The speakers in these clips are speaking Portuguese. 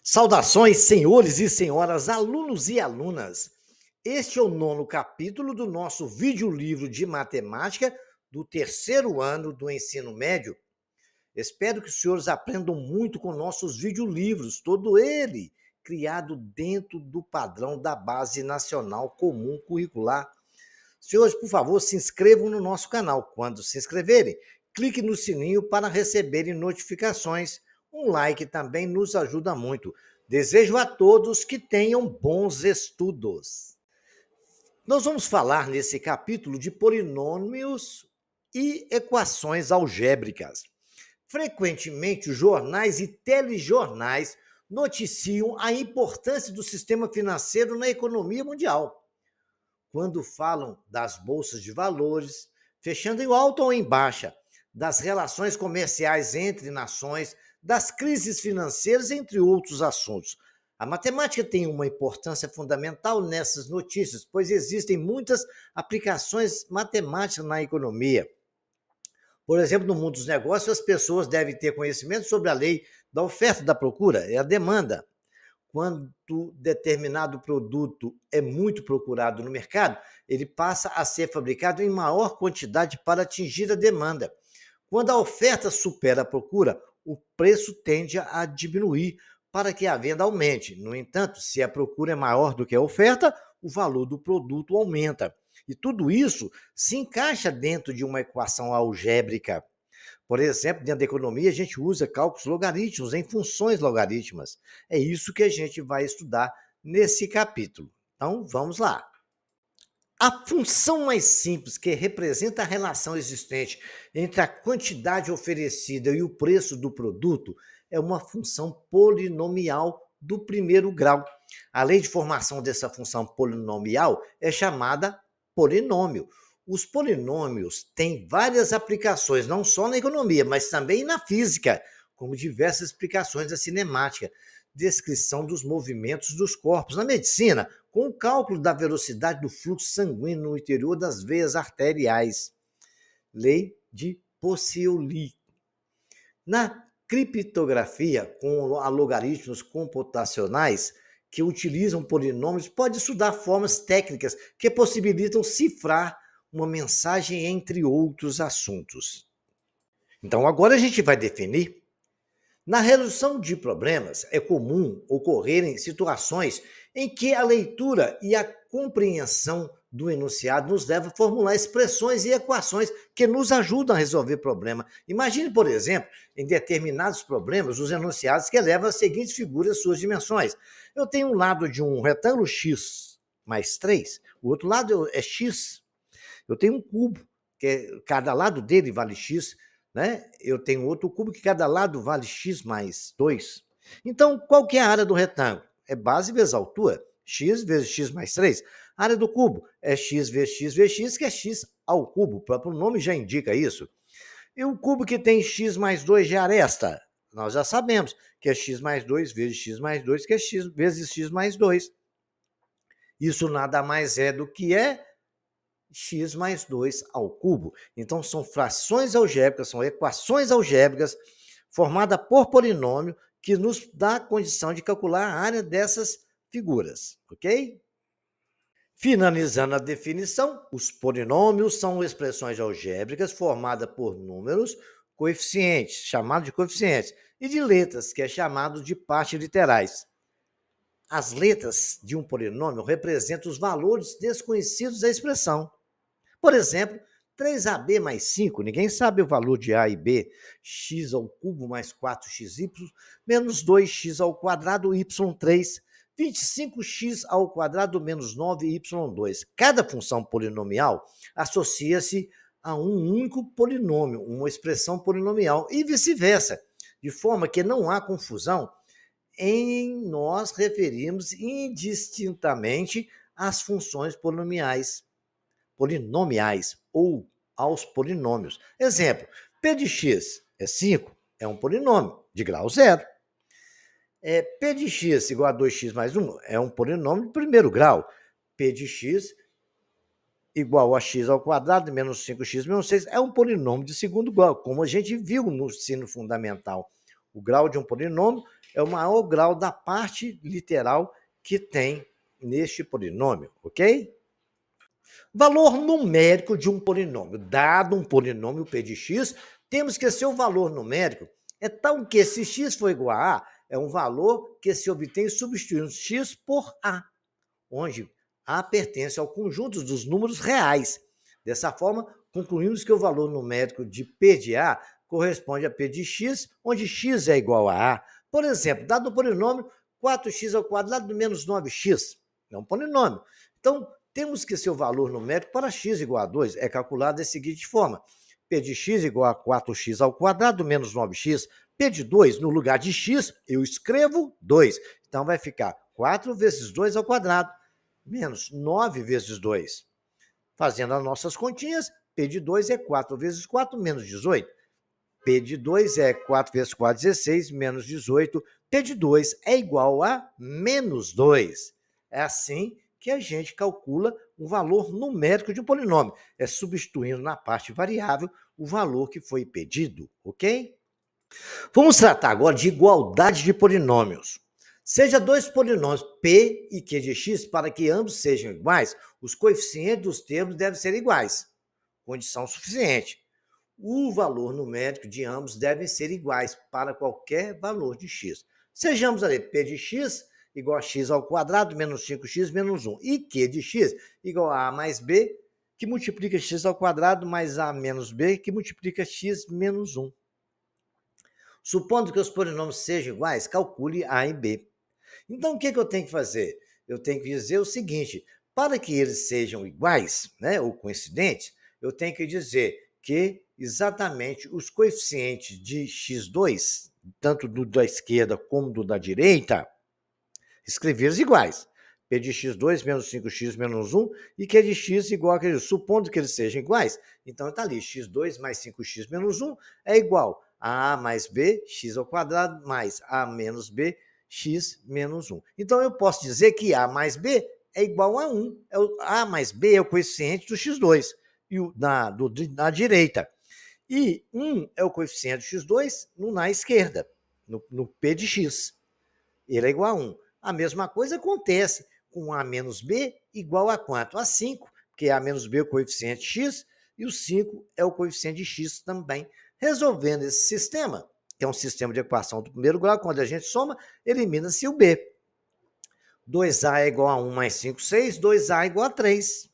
Saudações, senhores e senhoras, alunos e alunas. Este é o 9º capítulo do nosso videolivro de matemática do 3º ano do ensino médio. Espero que os senhores aprendam muito com nossos videolivros, todo ele criado dentro do padrão da Base Nacional Comum Curricular. Senhores, por favor, se inscrevam no nosso canal. Quando se inscreverem, clique no sininho para receberem notificações. Um like também nos ajuda muito. Desejo a todos que tenham bons estudos. Nós vamos falar nesse capítulo de polinômios e equações algébricas. Frequentemente, os jornais e telejornais noticiam a importância do sistema financeiro na economia mundial. Quando falam das bolsas de valores, fechando em alta ou em baixa, das relações comerciais entre nações, das crises financeiras, entre outros assuntos. A matemática tem uma importância fundamental nessas notícias, pois existem muitas aplicações matemáticas na economia. Por exemplo, no mundo dos negócios, as pessoas devem ter conhecimento sobre a lei da oferta e da procura, é a demanda. Quando determinado produto é muito procurado no mercado, ele passa a ser fabricado em maior quantidade para atingir a demanda. Quando a oferta supera a procura, o preço tende a diminuir para que a venda aumente. No entanto, se a procura é maior do que a oferta, o valor do produto aumenta. E tudo isso se encaixa dentro de uma equação algébrica. Por exemplo, dentro da economia, a gente usa cálculos logarítmicos em funções logarítmicas. É isso que a gente vai estudar nesse capítulo. Então, vamos lá. A função mais simples, que representa a relação existente entre a quantidade oferecida e o preço do produto, é uma função polinomial do primeiro grau. A lei de formação dessa função polinomial é chamada polinômio. Os polinômios têm várias aplicações, não só na economia, mas também na física, como diversas explicações da cinemática, descrição dos movimentos dos corpos. Na medicina, com o cálculo da velocidade do fluxo sanguíneo no interior das veias arteriais. Lei de Pauli. Na criptografia, com logaritmos computacionais que utilizam polinômios, pode estudar formas técnicas que possibilitam cifrar uma mensagem, entre outros assuntos. Então, agora a gente vai definir. Na resolução de problemas, é comum ocorrerem situações em que a leitura e a compreensão do enunciado nos leva a formular expressões e equações que nos ajudam a resolver problema. Imagine, por exemplo, em determinados problemas, os enunciados que levam as seguintes figuras às suas dimensões. Eu tenho um lado de um retângulo x mais 3, o outro lado é x. Eu tenho um cubo, que cada lado dele vale x, né? Eu tenho outro cubo que cada lado vale x mais 2. Então, qual que é a área do retângulo? É base vezes altura, x vezes x mais 3. A área do cubo é x vezes x vezes x, que é x ao cubo. O próprio nome já indica isso. E o cubo que tem x mais 2 de aresta? Nós já sabemos que é x mais 2 vezes x mais 2, que é x vezes x mais 2. Isso nada mais é do que x mais 2 ao cubo. Então, são frações algébricas, são equações algébricas formadas por polinômio que nos dá a condição de calcular a área dessas figuras, ok? Finalizando a definição, os polinômios são expressões algébricas formadas por números coeficientes, chamados de coeficientes, e de letras, que é chamado de partes literais. As letras de um polinômio representam os valores desconhecidos da expressão. Por exemplo, 3ab mais 5, ninguém sabe o valor de a e b, x ao cubo mais 4xy, menos 2x ao quadrado, y3, 25x ao quadrado menos 9y2. Cada função polinomial associa-se a um único polinômio, uma expressão polinomial, e vice-versa, de forma que não há confusão em nós referirmos indistintamente às funções polinomiais ou aos polinômios. Exemplo, p de x é 5, é um polinômio de grau zero. P de x igual a 2x mais 1 é um polinômio de primeiro grau. P de x igual a x ao quadrado menos 5x menos 6 é um polinômio de segundo grau, como a gente viu no ensino fundamental. O grau de um polinômio é o maior grau da parte literal que tem neste polinômio, ok? Valor numérico de um polinômio. Dado um polinômio p de x, temos que seu valor numérico é tal que se x for igual a A, é um valor que se obtém substituindo x por A, onde A pertence ao conjunto dos números reais. Dessa forma, concluímos que o valor numérico de P de A corresponde a P de x, onde x é igual a A. Por exemplo, dado o polinômio 4x ao quadrado menos 9x, é um polinômio. Então, temos que seu valor numérico para x igual a 2 é calculado da seguinte forma: P de x igual a 4x ao quadrado menos 9x. P de 2, no lugar de x, eu escrevo 2. Então, vai ficar 4 vezes 2 ao quadrado, menos 9 vezes 2. Fazendo as nossas continhas, P de 2 é 4 vezes 4, menos 18. P de 2 é 4 vezes 4, 16, menos 18. P de 2 é igual a menos 2. É assim que a gente calcula o valor numérico de um polinômio. É substituindo na parte variável o valor que foi pedido, ok? Vamos tratar agora de igualdade de polinômios. Seja dois polinômios P e Q de x, para que ambos sejam iguais, os coeficientes dos termos devem ser iguais. Condição suficiente. O valor numérico de ambos deve ser iguais para qualquer valor de x. Sejamos ali, P de x igual a x ao quadrado menos 5x menos 1. E Q de x igual a mais b, que multiplica x ao quadrado, mais a menos b, que multiplica x menos 1. Supondo que os polinômios sejam iguais, calcule a e b. Então, o que eu tenho que fazer? Eu tenho que dizer o seguinte: para que eles sejam iguais, né, ou coincidentes, eu tenho que dizer que exatamente os coeficientes de x2, tanto do da esquerda como do da direita, escrever iguais. P de x2 menos 5x menos 1 e Q de x igual a supondo que eles sejam iguais. Então, está ali, x2 mais 5x menos 1 é igual a mais b, x ao quadrado, mais a menos b, x menos 1. Então, eu posso dizer que a mais b é igual a 1. A mais b é o coeficiente do x2 e na direita. E 1 é o coeficiente do x2 na esquerda, no p de x. Ele é igual a 1. A mesma coisa acontece com A menos B igual a quanto? A 5, porque A menos B é o coeficiente x e o 5 é o coeficiente de x também. Resolvendo esse sistema, que é um sistema de equação do primeiro grau, quando a gente soma, elimina-se o B. 2A é igual a 1 mais 5, 6, 2A é igual a 3.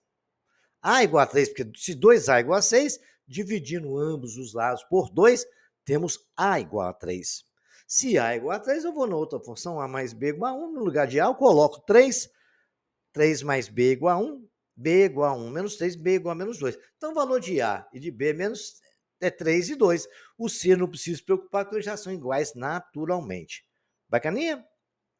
A é igual a 3, porque se 2A é igual a 6, dividindo ambos os lados por 2, temos A igual a 3. Se A é igual a 3, eu vou na outra função, A mais B igual a 1. No lugar de A, eu coloco 3. 3 mais B igual a 1. B igual a 1 menos 3, B igual a menos 2. Então, o valor de A e de B é 3 e 2. O C não precisa se preocupar, porque eles já são iguais naturalmente. Bacaninha?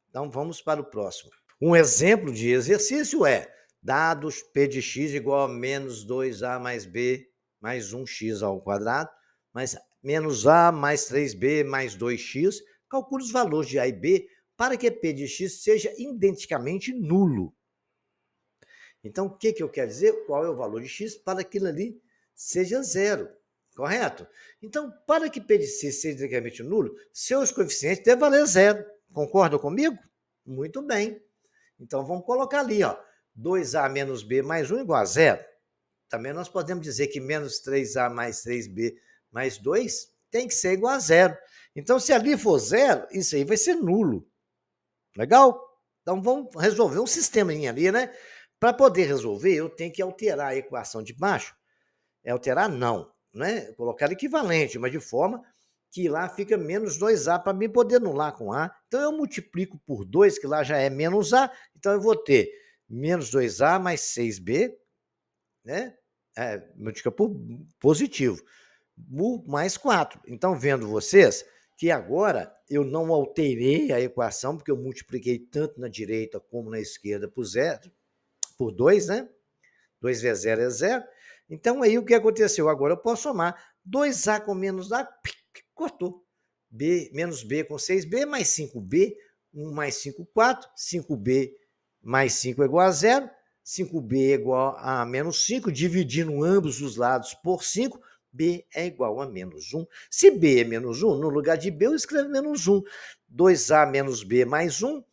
Então, vamos para o próximo. Um exemplo de exercício é: dados P de x igual a menos 2A mais B mais 1x ao quadrado, mais menos A mais 3B mais 2x, calcule os valores de A e B para que P de x seja identicamente nulo. Então, o que eu quero dizer? Qual é o valor de x para que aquilo ali seja zero, correto? Então, para que P de x seja identicamente nulo, seus coeficientes devem valer zero. Concordam comigo? Muito bem. Então, vamos colocar ali, ó, 2A menos B mais 1 igual a zero. Também nós podemos dizer que menos 3A mais 3B mais 2 tem que ser igual a zero. Então, se ali for zero, isso aí vai ser nulo. Legal? Então, vamos resolver um sistema ali, né? Para poder resolver, eu tenho que alterar a equação de baixo. Alterar não, né? Colocar equivalente, mas de forma que lá fica menos 2A para mim poder anular com A. Então, eu multiplico por 2, que lá já é menos A. Então, eu vou ter menos 2A mais 6B, né? Multiplica por positivo, mais 4. Então, vendo vocês que agora eu não alterei a equação, porque eu multipliquei tanto na direita como na esquerda por 0, por 2, né? 2 vezes 0 é 0. Então, aí o que aconteceu? Agora eu posso somar 2A com menos A, cortou. B, menos B com 6B, mais 5B, 1 mais 5, 4. 5B mais 5 é igual a 0. 5B é igual a menos 5, dividindo ambos os lados por 5. B é igual a menos 1. Se B é menos 1, no lugar de B eu escrevo menos 1. 2A menos B mais 1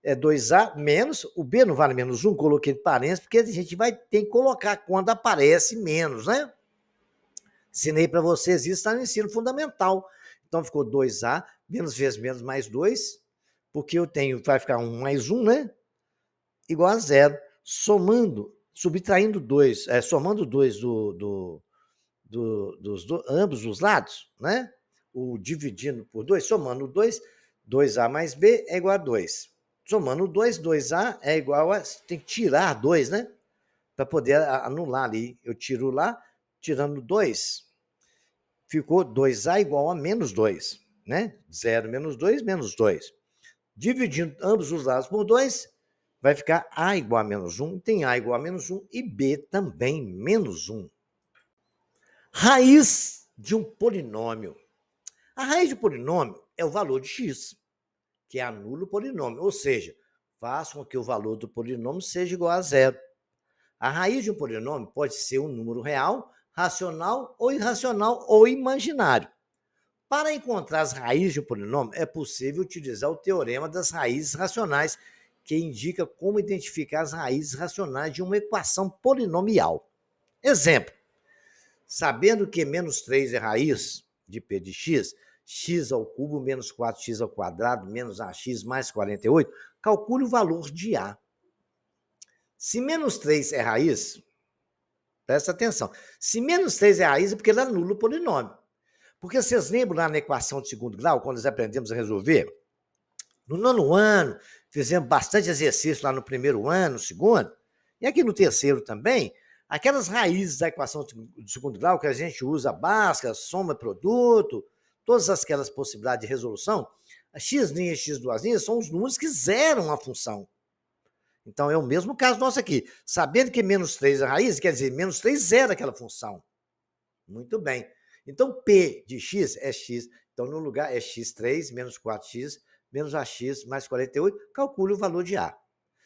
é 2A menos, o B não vale menos 1, coloquei entre parênteses, porque a gente tem que colocar quando aparece menos, né? Ensinei para vocês isso, está no ensino fundamental. Então ficou 2A, menos vezes menos mais 2, porque eu tenho, vai ficar 1 mais 1, né? Igual a 0. Somando, subtraindo 2, somando 2 ambos os lados, né? O dividindo por 2, somando 2, 2A mais B é igual a 2. Somando 2, 2A é igual a... Tem que tirar 2, né? Para poder anular ali. Eu tiro lá, tirando 2, ficou 2A igual a menos 2, né? 0 menos 2, menos 2. Dividindo ambos os lados por 2, vai ficar A igual a menos 1. Tem A igual a menos 1 e B também menos 1. Raiz de um polinômio. A raiz de um polinômio é o valor de x, que anula o polinômio, ou seja, faz com que o valor do polinômio seja igual a 0. A raiz de um polinômio pode ser um número real, racional ou irracional ou imaginário. Para encontrar as raízes de um polinômio, é possível utilizar o teorema das raízes racionais, que indica como identificar as raízes racionais de uma equação polinomial. Exemplo: sabendo que menos 3 é raiz de P de x, x ao cubo menos 4x ao quadrado menos ax mais 48, calcule o valor de A. Se menos 3 é raiz, presta atenção, se menos 3 é raiz é porque ele anula o polinômio. Porque vocês lembram lá na equação de segundo grau, quando nós aprendemos a resolver? No nono ano, fizemos bastante exercício lá no primeiro ano, no segundo, e aqui no terceiro também, aquelas raízes da equação de segundo grau que a gente usa, Bhaskara, soma produto, todas aquelas possibilidades de resolução, a x' e x2' são os números que zeram a função. Então, é o mesmo caso nosso aqui. Sabendo que menos 3 é raiz, quer dizer, menos 3 zera aquela função. Muito bem. Então, P de x é x. Então, no lugar é x3 menos 4x menos ax mais 48. Calcule o valor de A.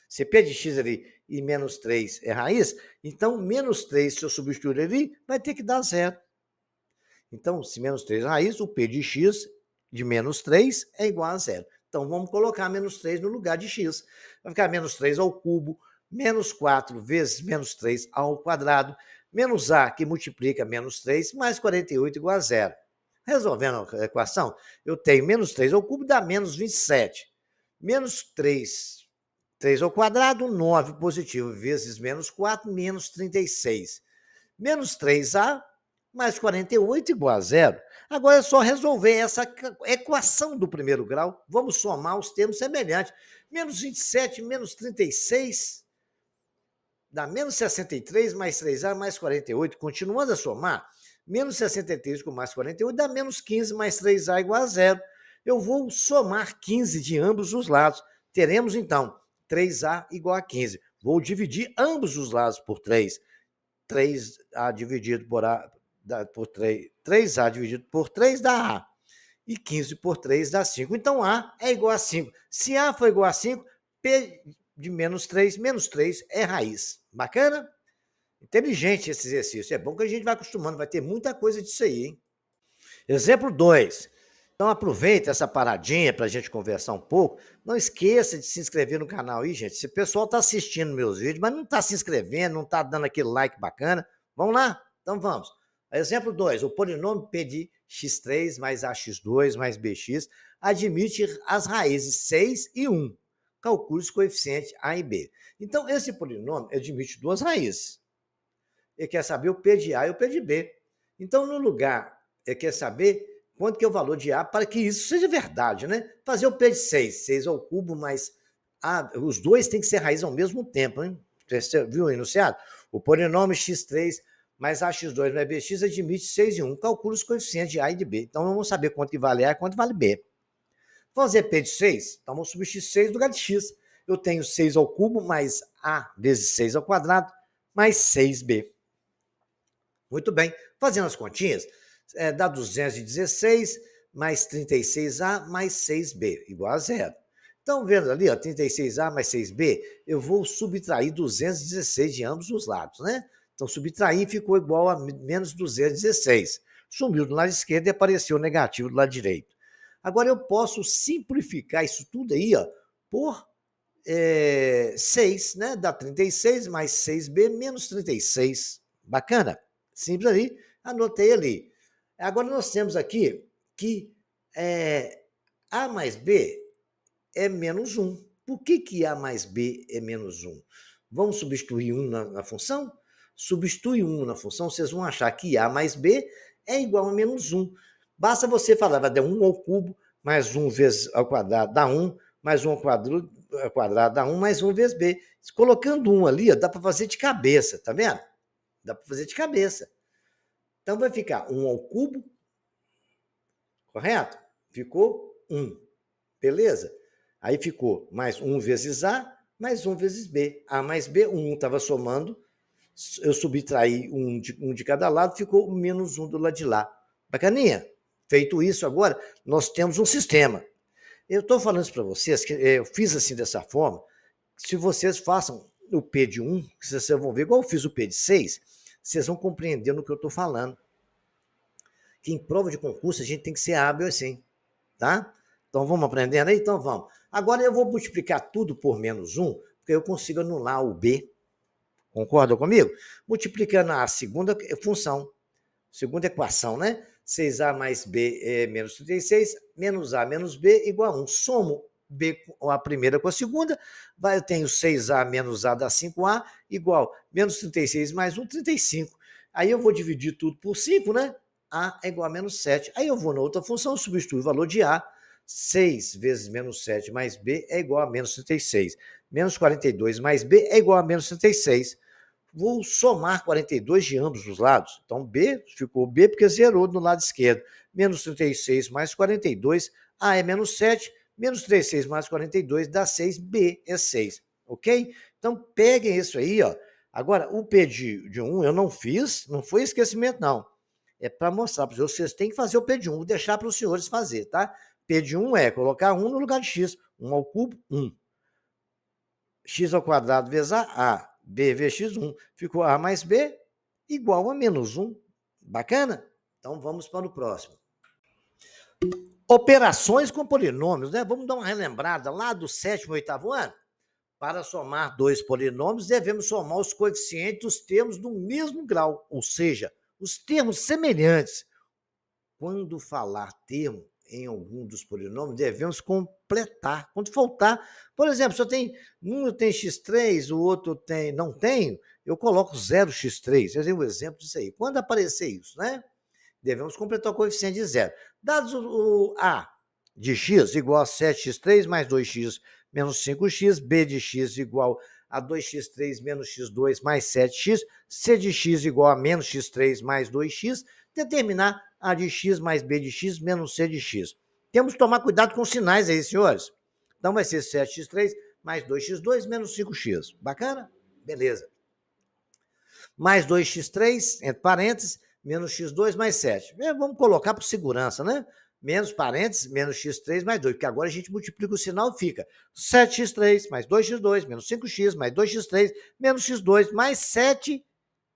Se P de x ali e menos 3 é raiz, então menos 3, se eu substituir ali, vai ter que dar zero. Então, se menos 3 é raiz, o P de x de menos 3 é igual a zero. Então, vamos colocar menos 3 no lugar de x. Vai ficar menos 3 ao cubo, menos 4 vezes menos 3 ao quadrado, menos A, que multiplica menos 3, mais 48 igual a zero. Resolvendo a equação, eu tenho menos 3 ao cubo, dá menos 27. Menos 3, 3 ao quadrado, 9 positivo, vezes menos 4, menos 36. Menos 3A, mais 48 igual a zero. Agora é só resolver essa equação do primeiro grau. Vamos somar os termos semelhantes. Menos 27, menos 36... dá menos 63 mais 3A mais 48. Continuando a somar, menos 63 com mais 48 dá menos 15 mais 3A igual a zero. Eu vou somar 15 de ambos os lados. Teremos, então, 3A igual a 15. Vou dividir ambos os lados por 3. 3A dividido por 3. 3A dividido por 3 dá A. E 15 por 3 dá 5. Então, A é igual a 5. Se A for igual a 5, P de menos 3 é raiz. Bacana? Inteligente esse exercício. É bom que a gente vai acostumando, vai ter muita coisa disso aí, hein? Exemplo 2. Então aproveita essa paradinha para a gente conversar um pouco. Não esqueça de se inscrever no canal aí, gente. Se o pessoal está assistindo meus vídeos, mas não está se inscrevendo, não está dando aquele like bacana, vamos lá? Então vamos. Exemplo 2. O polinômio P de x3 mais ax2 mais bx admite as raízes 6 e 1. Calcule os coeficientes A e B. Então, esse polinômio admite duas raízes. Ele quer saber o P de A e o P de B. Então, no lugar, ele quer saber quanto que é o valor de A para que isso seja verdade, né? Fazer o P de 6, 6 ao cubo, mais A, os dois têm que ser raiz ao mesmo tempo, hein? Você viu o enunciado? O polinômio x3 mais ax2 mais bx admite 6 e 1. Calcula os coeficientes de A e de B. Então, vamos saber quanto que vale A e quanto vale B. Fazer P de 6, então vamos substituir 6 no lugar de x. Eu tenho 6 ao cubo mais A vezes 6 ao quadrado mais 6B. Muito bem. Fazendo as continhas, dá 216 mais 36A mais 6B, igual a zero. Então, vendo ali, ó, 36A mais 6B, eu vou subtrair 216 de ambos os lados, né? Então, subtrair ficou igual a menos 216. Sumiu do lado esquerdo e apareceu negativo do lado direito. Agora, eu posso simplificar isso tudo aí, ó, por 6, né? Dá 36 mais 6b menos 36. Bacana? Simples ali. Anotei ali. Agora, nós temos aqui que A mais B é menos 1. Por que A mais B é menos 1? Vamos substituir 1 na função? Substitui 1 na função, vocês vão achar que A mais B é igual a menos 1. Basta você falar, vai dar 1 ao cubo, mais 1 vezes ao quadrado dá 1, mais 1 ao quadrado dá 1, mais 1 vezes B. Colocando 1 ali, ó, dá para fazer de cabeça, tá vendo? Dá para fazer de cabeça. Então vai ficar 1 ao cubo, correto? Ficou 1. Beleza? Aí ficou mais 1 vezes A, mais 1 vezes B. A mais B, 1 estava somando, eu subtraí um de cada lado, ficou menos 1 do lado de lá. Bacaninha? Feito isso agora, nós temos um sistema. Eu estou falando isso para vocês, que eu fiz assim dessa forma, se vocês façam o P de 1, vocês vão ver, igual eu fiz o P de 6, vocês vão compreender no que eu estou falando. Que em prova de concurso a gente tem que ser hábil assim, tá? Então vamos aprendendo aí? Então vamos. Agora eu vou multiplicar tudo por menos 1, porque eu consigo anular o B. Concorda comigo? Multiplicando a segunda função, segunda equação, né? 6A mais B é menos 36, menos A menos B igual a 1. Somo B, a primeira com a segunda, eu tenho 6A menos A dá 5A, igual menos 36 mais 1, 35. Aí eu vou dividir tudo por 5, né? A é igual a menos 7. Aí eu vou na outra função, substituo o valor de A, 6 vezes menos 7 mais B é igual a menos 36. Menos 42 mais B é igual a menos 36. Vou somar 42 de ambos os lados. Então, B ficou B porque zerou no lado esquerdo. Menos 36 mais 42, A é menos 7, menos 36 mais 42 dá 6, B é 6. Ok? Então, peguem isso aí, ó. Agora, o P de 1 eu não fiz, não foi esquecimento, não. É para mostrar para vocês têm que fazer o P de 1, vou deixar para os senhores fazer, tá? P de 1 é colocar 1 no lugar de x. 1 ao cubo, 1. X ao quadrado vezes A, B vezes x1. Ficou A mais B igual a menos 1. Bacana? Então, vamos para o próximo. Operações com polinômios, né? Vamos dar uma relembrada lá do 7º e 8º ano? Para somar dois polinômios, devemos somar os coeficientes dos termos do mesmo grau, ou seja, os termos semelhantes. Quando falar termo em algum dos polinômios, devemos completar. Quando faltar, por exemplo, se eu tenho um tem x3, o outro não tem, eu coloco 0x3. Eu tenho um exemplo disso aí. Quando aparecer isso, né? Devemos completar o coeficiente de zero. Dados o A de x igual a 7x3 mais 2x menos 5x, B de x igual a 2x3 menos x2 mais 7x, C de x igual a menos x3 mais 2x, determinar A de x mais B de x menos C de x. Temos que tomar cuidado com os sinais aí, senhores. Então vai ser 7x3 mais 2x2 menos 5x. Bacana? Beleza. Mais 2x3, entre parênteses, menos x2 mais 7. Vamos colocar por segurança, né? Menos parênteses, menos x3 mais 2, porque agora a gente multiplica o sinal e fica 7x3 mais 2x2 menos 5x mais 2x3 menos x2 mais 7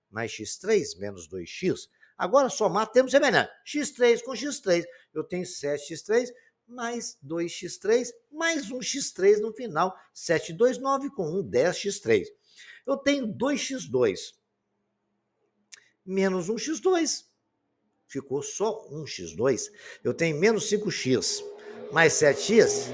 mais x3 menos 2x. Agora, somar termos semelhantes. X3 com x3. Eu tenho 7x3 mais 2x3 mais 1x3 no final. 7, 2, 9 com 1, 10x3. Eu tenho 2x2 menos 1x2. Ficou só 1x2. Eu tenho menos 5x mais 7x.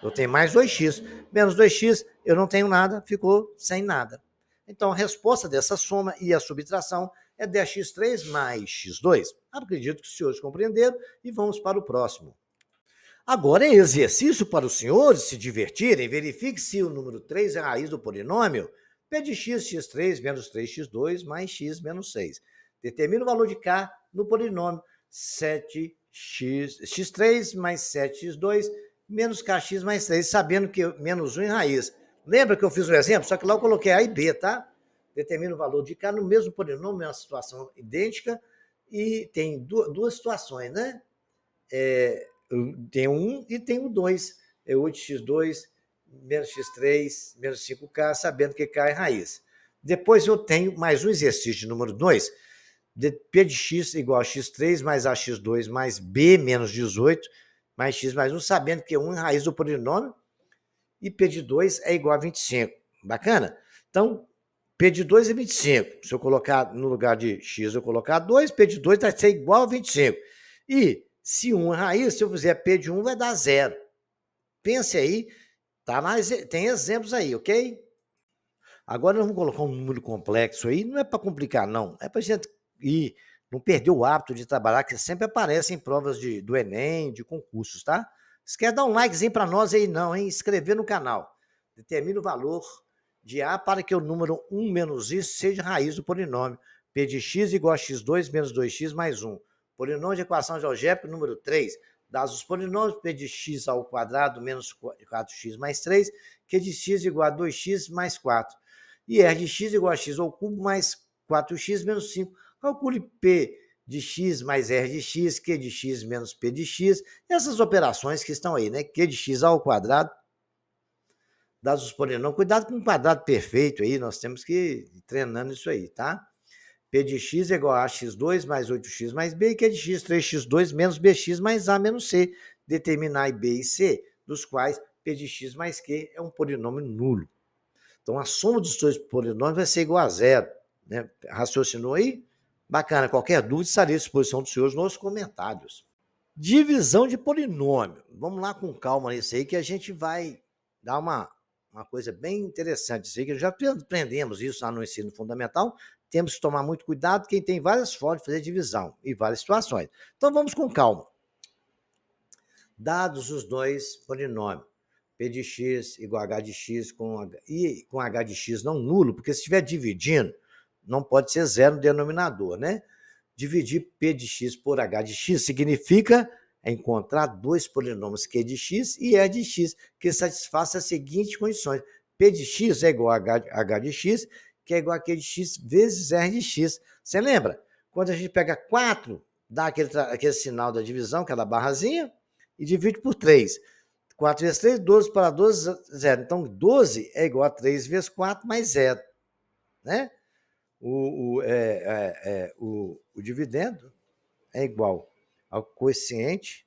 Eu tenho mais 2x. Menos 2x, eu não tenho nada, ficou sem nada. Então, a resposta dessa soma e a subtração é 10x3 mais x2. Acredito que os senhores compreenderam e vamos para o próximo. Agora é exercício para os senhores se divertirem. Verifique se o número 3 é a raiz do polinômio P de x, x3 menos 3x2 mais x menos 6. Determina o valor de k no polinômio 7x, x3 mais 7x2 menos kx mais 3, sabendo que menos 1 em raiz. Lembra que eu fiz um exemplo? Só que lá eu coloquei A e B, tá? Determina o valor de k no mesmo polinômio, é uma situação idêntica, e tem duas situações, né? Tem um e tem o 2. É 8x2 menos x3 menos 5k, sabendo que k é raiz. Depois eu tenho mais um exercício de número 2, P de x igual a x3 mais ax2 mais b menos 18 mais x mais 1, sabendo que 1 é raiz do polinômio e P de 2 é igual a 25. Bacana? Então, P de 2 é 25. Se eu colocar no lugar de x, eu colocar 2, P de 2 vai ser igual a 25. E se 1 é raiz, se eu fizer P de 1, vai dar 0. Pense aí, tá tem exemplos aí, ok? Agora nós vamos colocar um número complexo aí, não é para complicar, não. É para a gente ir, não perder o hábito de trabalhar, que sempre aparece em provas do Enem, de concursos, tá? Se quer dar um likezinho para nós aí, não, hein? Inscrever no canal. Determine o valor de A para que o número 1 menos I seja raiz do polinômio. P de x igual a x2 menos 2x mais 1. Polinômio de equação de algébrica número 3. Dados os polinômios, P de x ao quadrado menos 4x mais 3, Q de x igual a 2x mais 4 e R de x igual a x ao cubo mais 4x menos 5. Calcule P de x mais R de x, Q de x menos P de x. Essas operações que estão aí, né? Q de x ao quadrado, dados os polinômios. Cuidado com o quadrado perfeito aí, nós temos que ir treinando isso aí, tá? P de x é igual a x2 mais 8x mais b, e Q de x 3x2 menos bx mais a menos c. Determinar b e c, dos quais P de x mais q é um polinômio nulo. Então, a soma dos dois polinômios vai ser igual a 0. Né? Raciocinou aí? Bacana. Qualquer dúvida, estarei à disposição dos senhores nos comentários. Divisão de polinômio. Vamos lá com calma nisso aí, que a gente vai dar uma coisa bem interessante. Isso aí, que já aprendemos isso lá no ensino fundamental. Temos que tomar muito cuidado, quem tem várias formas de fazer divisão e várias situações. Então, vamos com calma. Dados os dois polinômios, P de x igual a h de x com h de x não nulo, porque se estiver dividindo, não pode ser zero no denominador, né? Dividir P de x por h de x significa encontrar dois polinômios Q de x e E de x, que satisfaçam as seguintes condições. P de x é igual a h de x, que é igual a Q de x vezes R de x. Você lembra? Quando a gente pega 4, dá aquele sinal da divisão, aquela barrazinha, e divide por 3. 4 vezes 3, 12 para 12, 0. Então, 12 é igual a 3 vezes 4 mais 0. Né? O dividendo é igual ao quociente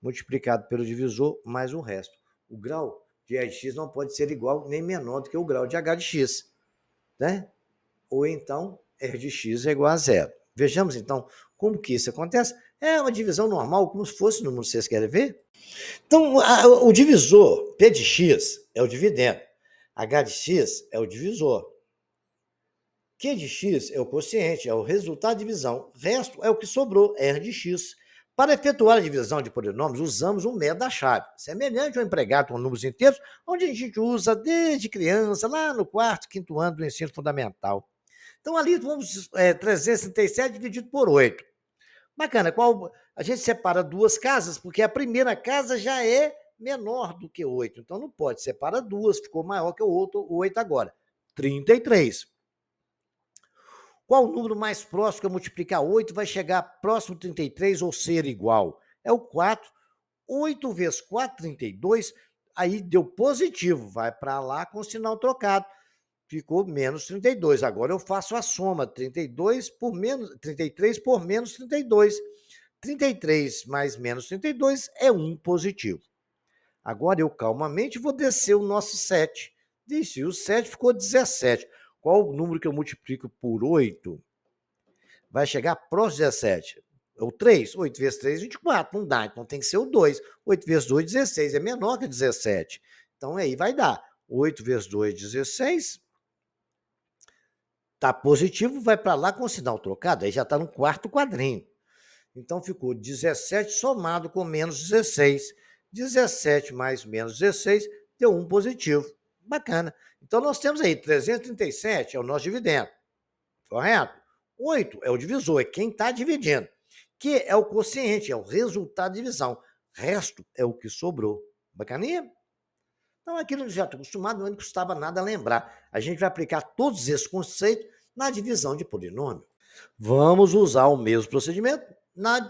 multiplicado pelo divisor mais o resto. O grau de E de x não pode ser igual nem menor do que o grau de H de x. Né? Ou então, R de x é igual a 0. Vejamos, então, como que isso acontece. É uma divisão normal, como se fosse no número que vocês querem ver. Então, o divisor P de x é o dividendo. H de x é o divisor. Q de x é o quociente, é o resultado de divisão. O resto é o que sobrou, R de x. Para efetuar a divisão de polinômios, usamos um método da chave, semelhante ao empregado com números inteiros, onde a gente usa desde criança, lá no quarto, quinto ano do ensino fundamental. Então, ali vamos 337 dividido por 8. Bacana, a gente separa duas casas, porque a primeira casa já é menor do que 8. Então, não pode, separa duas, ficou maior que o outro, o 8 agora. 33. Qual o número mais próximo que eu multiplicar 8 vai chegar próximo de 33 ou ser igual? É o 4. 8 vezes 4, 32. Aí deu positivo, vai para lá com o sinal trocado. Ficou menos 32. Agora eu faço a soma, 33 por menos 32. 33 mais menos 32 é 1 positivo. Agora eu calmamente vou descer o nosso 7. Desci o 7, ficou 17. Qual o número que eu multiplico por 8? Vai chegar próximo de 17. O 3, 8 vezes 3, 24. Não dá, então tem que ser o 2. 8 vezes 2, 16. É menor que 17. Então aí vai dar 8 vezes 2, 16. Está positivo, vai para lá com o sinal trocado. Aí já está no quarto quadrinho. Então ficou 17 somado com menos 16. 17 mais menos 16 deu 1 positivo. Bacana. Então nós temos aí 337 é o nosso dividendo. Correto? 8 é o divisor, é quem está dividindo. Que é o quociente, é o resultado de divisão. Resto é o que sobrou. Bacaninha? Então, aquilo já estou acostumado, não custava nada lembrar. A gente vai aplicar todos esses conceitos na divisão de polinômio. Vamos usar o mesmo procedimento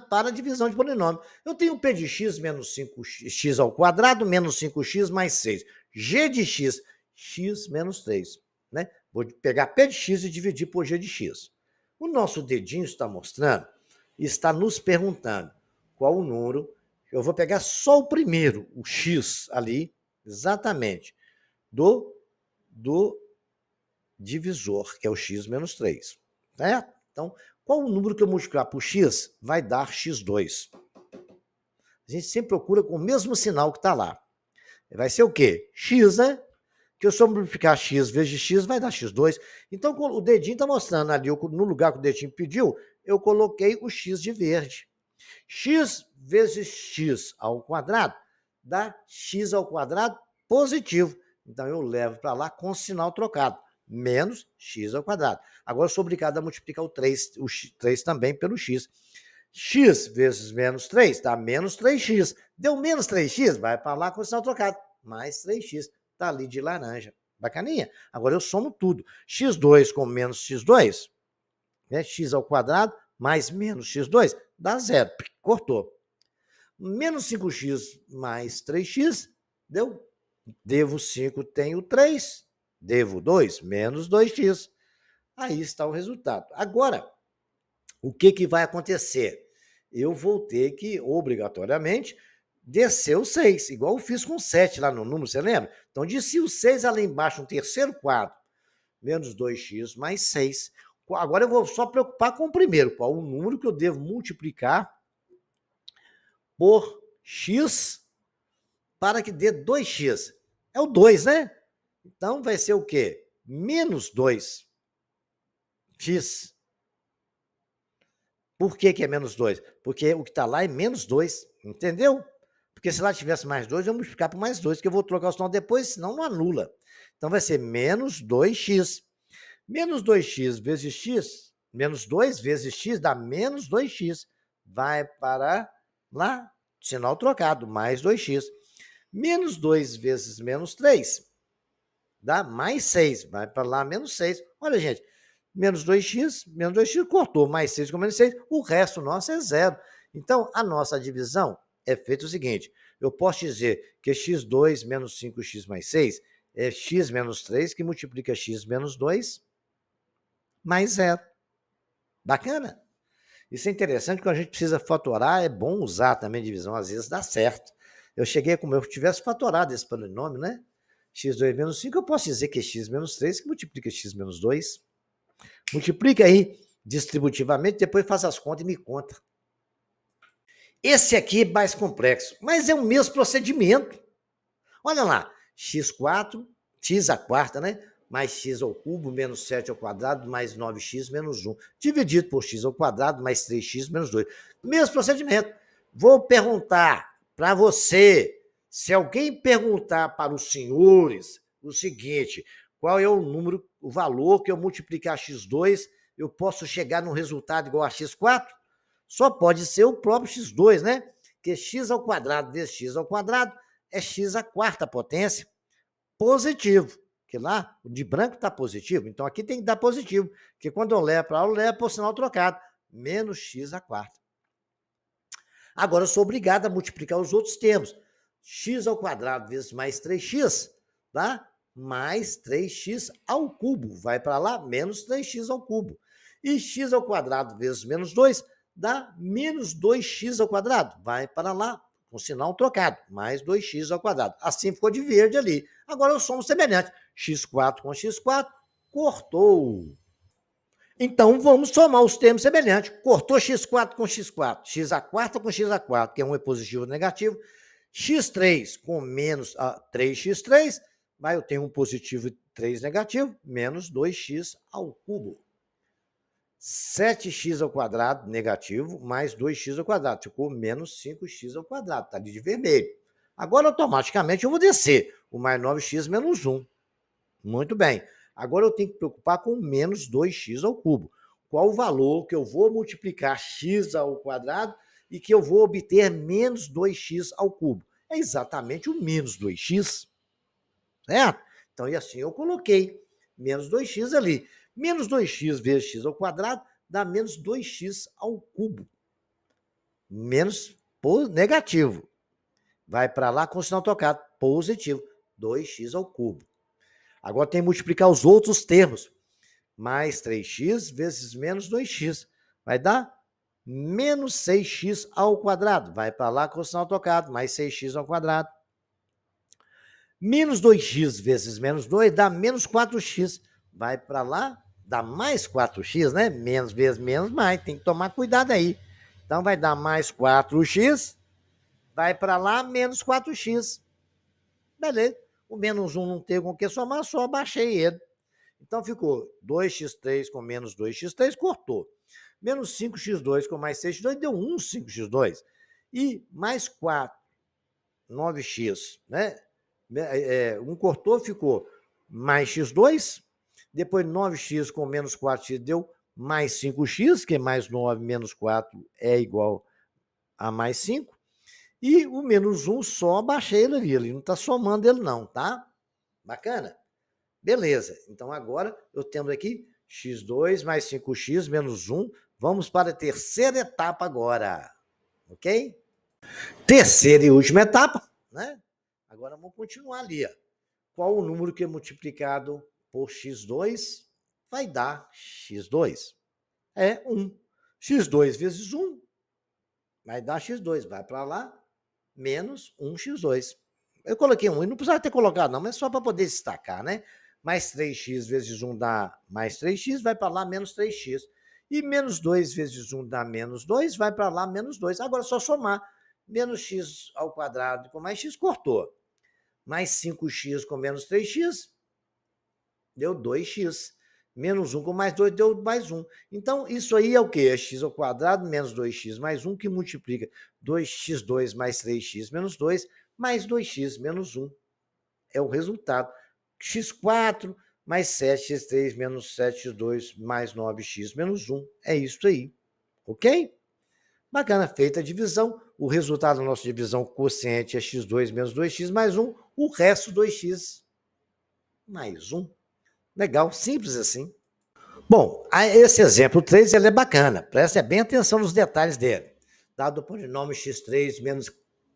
para a divisão de polinômio. Eu tenho P de x menos 5x ao quadrado menos 5x mais 6. G de x, x menos 3. Né? Vou pegar P de x e dividir por G de x. O nosso dedinho está mostrando, está nos perguntando qual o número. Eu vou pegar só o primeiro, o x ali, exatamente, do divisor, que é o x menos 3. Certo? Então, qual o número que eu multiplicar por x vai dar x2? A gente sempre procura com o mesmo sinal que está lá. Vai ser o quê? X, né? Que eu só multiplicar x vezes x vai dar x2. Então, o dedinho está mostrando ali, no lugar que o dedinho pediu, eu coloquei o x de verde. X vezes x ao quadrado dá x ao quadrado positivo. Então, eu levo para lá com sinal trocado, menos x ao quadrado. Agora, eu sou obrigado a multiplicar o 3 também pelo x. X vezes menos 3 dá menos 3x. Deu menos 3x, vai para lá com sinal trocado, mais 3x. Está ali de laranja. Bacaninha? Agora eu somo tudo. x2 com menos x2, né? X ao quadrado mais menos x2 dá zero. Cortou. Menos 5x mais 3x deu. Devo 5, tenho 3. Devo 2, menos 2x. Aí está o resultado. Agora, o que vai acontecer? Eu vou ter que, obrigatoriamente, descer o 6, igual eu fiz com o 7 lá no número, você lembra? Então, desci o 6 ali embaixo, um terceiro quadro, menos 2x mais 6. Agora eu vou só preocupar com o primeiro, qual o número que eu devo multiplicar por x para que dê 2x. É o 2, né? Então, vai ser o quê? Menos 2x. Por que é menos 2? Porque o que está lá é menos 2, entendeu? Porque se lá tivesse mais 2, eu vou multiplicar por mais 2, que eu vou trocar o sinal depois, senão não anula. Então, vai ser menos 2x. Menos 2x vezes x, menos 2 vezes x dá menos 2x. Vai para lá, sinal trocado, mais 2x. Menos 2 vezes menos 3 dá mais 6. Vai para lá, menos 6. Olha, gente, menos 2x, cortou, mais 6 com menos 6, o resto nosso é zero. Então, a nossa divisão é feita o seguinte, eu posso dizer que x2 menos 5x mais 6 é x menos 3, que multiplica x menos 2 mais zero. Bacana? Isso é interessante, quando a gente precisa fatorar, é bom usar também divisão, às vezes dá certo. Eu cheguei como eu tivesse fatorado esse polinômio, né? x2 menos 5, eu posso dizer que é x menos 3, que multiplica x menos 2. Multiplica aí distributivamente, depois faz as contas e me conta. Esse aqui é mais complexo, mas é o mesmo procedimento. Olha lá, x4, x à quarta, né? Mais x ao cubo, menos 7 ao quadrado, mais 9x, menos 1. Dividido por x ao quadrado, mais 3x, menos 2. Mesmo procedimento. Vou perguntar para você, se alguém perguntar para os senhores o seguinte, qual é o número, o valor que eu multiplicar x2, eu posso chegar num resultado igual a x4? Só pode ser o próprio x2, né? Que x ao quadrado vezes x ao quadrado é x à quarta potência, positivo. Que lá, o de branco está positivo, então aqui tem que dar positivo, porque quando eu levo para aula, eu levo por sinal trocado, menos x à quarta. Agora eu sou obrigado a multiplicar os outros termos. X ao quadrado vezes mais 3x, tá? Mais 3x ao cubo. Vai para lá, menos 3x ao cubo. E x ao quadrado vezes menos 2 dá menos 2x ao quadrado. Vai para lá, com sinal trocado, mais 2x ao quadrado. Assim ficou de verde ali. Agora eu somo semelhante. x4 com x4, cortou. Então, vamos somar os termos semelhantes. Cortou x4 com x4, x à quarta com x à quarta, que é um é positivo ou negativo, x3 com menos 3x3, mas eu tenho um positivo e 3 negativo, menos 2x ao cubo. 7x ao quadrado negativo, mais 2x ao quadrado, ficou menos 5x ao quadrado, está ali de vermelho. Agora, automaticamente, eu vou descer o mais 9x menos 1. Muito bem. Agora eu tenho que preocupar com menos 2x ao cubo. Qual o valor que eu vou multiplicar x ao quadrado e que eu vou obter menos 2x ao cubo? É exatamente o menos 2x, certo? Então, e assim eu coloquei menos 2x ali. Menos 2x vezes x ao quadrado dá menos 2x ao cubo. Menos negativo. Vai para lá com o sinal trocado. Positivo. 2x ao cubo. Agora tem que multiplicar os outros termos. Mais 3x vezes menos 2x. Vai dar menos 6x ao quadrado. Vai para lá com o sinal trocado. Mais 6x ao quadrado. Menos 2x vezes menos 2 dá menos 4x. Vai para lá, dá mais 4x, né? Menos vezes menos mais. Tem que tomar cuidado aí. Então vai dar mais 4x. Vai para lá, menos 4x. Beleza. O menos 1 não tem com o que somar, só baixei ele. Então ficou 2x3 com menos 2x3, cortou. Menos 5x2 com mais 6x2 deu 1 5x2. E mais 4, 9x, né? Um cortou, ficou mais x2. Depois 9x com menos 4x deu mais 5x, que é mais 9 menos 4 é igual a mais 5. E o menos 1 só baixei ele ali. Ele não está somando ele não, tá? Bacana? Beleza. Então agora eu temos aqui x2 mais 5x menos 1. Vamos para a terceira etapa agora. Ok? Terceira e última etapa, né? Agora vamos continuar ali. Ó. Qual o número que é multiplicado por x2 vai dar x2? É 1. x2 vezes 1 vai dar x2. Vai para lá, menos 1x2. Eu coloquei 1 e não precisava ter colocado não, mas só para poder destacar, né? Mais 3x vezes 1 dá mais 3x, vai para lá menos 3x. E menos 2 vezes 1 dá menos 2, vai para lá menos 2. Agora é só somar. Menos x ao quadrado com mais x, cortou. Mais 5x com menos 3x, deu 2x. Menos 1 com mais 2 deu mais 1. Então, isso aí é o quê? É x ao quadrado menos 2x mais 1, que multiplica 2x2 mais 3x menos 2, mais 2x menos 1. É o resultado. x4 mais 7x3 menos 7x2 mais 9x menos 1. É isso aí. Ok? Bacana, feita a divisão. O resultado da nossa divisão quociente é x2 menos 2x mais 1. O resto, 2x mais 1. Legal, simples assim. Bom, esse exemplo 3 ele é bacana. Preste bem atenção nos detalhes dele. Dado o polinômio x3 menos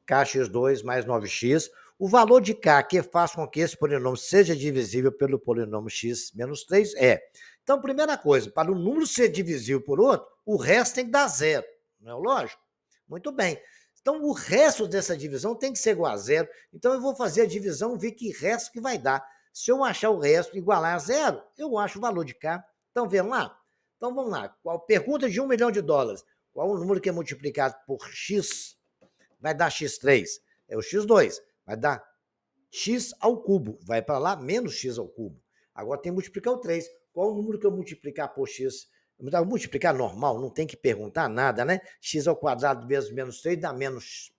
kx2 mais 9x, o valor de k que faz com que esse polinômio seja divisível pelo polinômio x menos 3 é. Então, primeira coisa, para o número ser divisível por outro, o resto tem que dar zero. Não é lógico? Muito bem. Então, o resto dessa divisão tem que ser igual a zero. Então, eu vou fazer a divisão e ver que resto que vai dar. Se eu achar o resto igualar a zero, eu acho o valor de k. Estão vendo lá? Então, vamos lá. Pergunta de $1 milhão. Qual o número que é multiplicado por x vai dar x3? É o x2. Vai dar x ao cubo. Vai para lá, menos x ao cubo. Agora tem que multiplicar o 3. Qual o número que eu multiplicar por x? Multiplicar normal, não tem que perguntar nada, né? X ao quadrado vezes menos 3 dá menos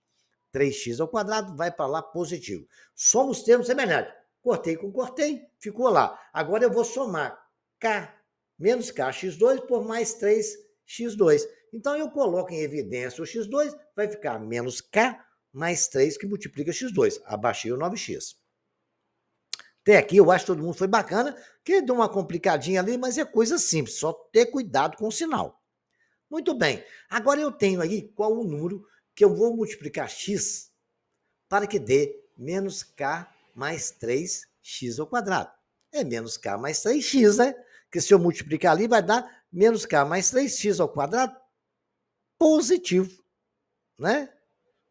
3x ao quadrado, vai para lá positivo. Soma os termos semelhantes. Cortei com cortei, ficou lá. Agora eu vou somar k menos kx2 por mais 3x2. Então eu coloco em evidência o x2, vai ficar menos k mais 3 que multiplica x2. Abaixei o 9x. Até aqui eu acho que todo mundo foi bacana, que deu uma complicadinha ali, mas é coisa simples, só ter cuidado com o sinal. Muito bem, agora eu tenho aí qual o número que eu vou multiplicar x para que dê menos k mais 3x ao quadrado. É menos k mais 3x, né? Porque se eu multiplicar ali, vai dar menos k mais 3x ao quadrado positivo, né?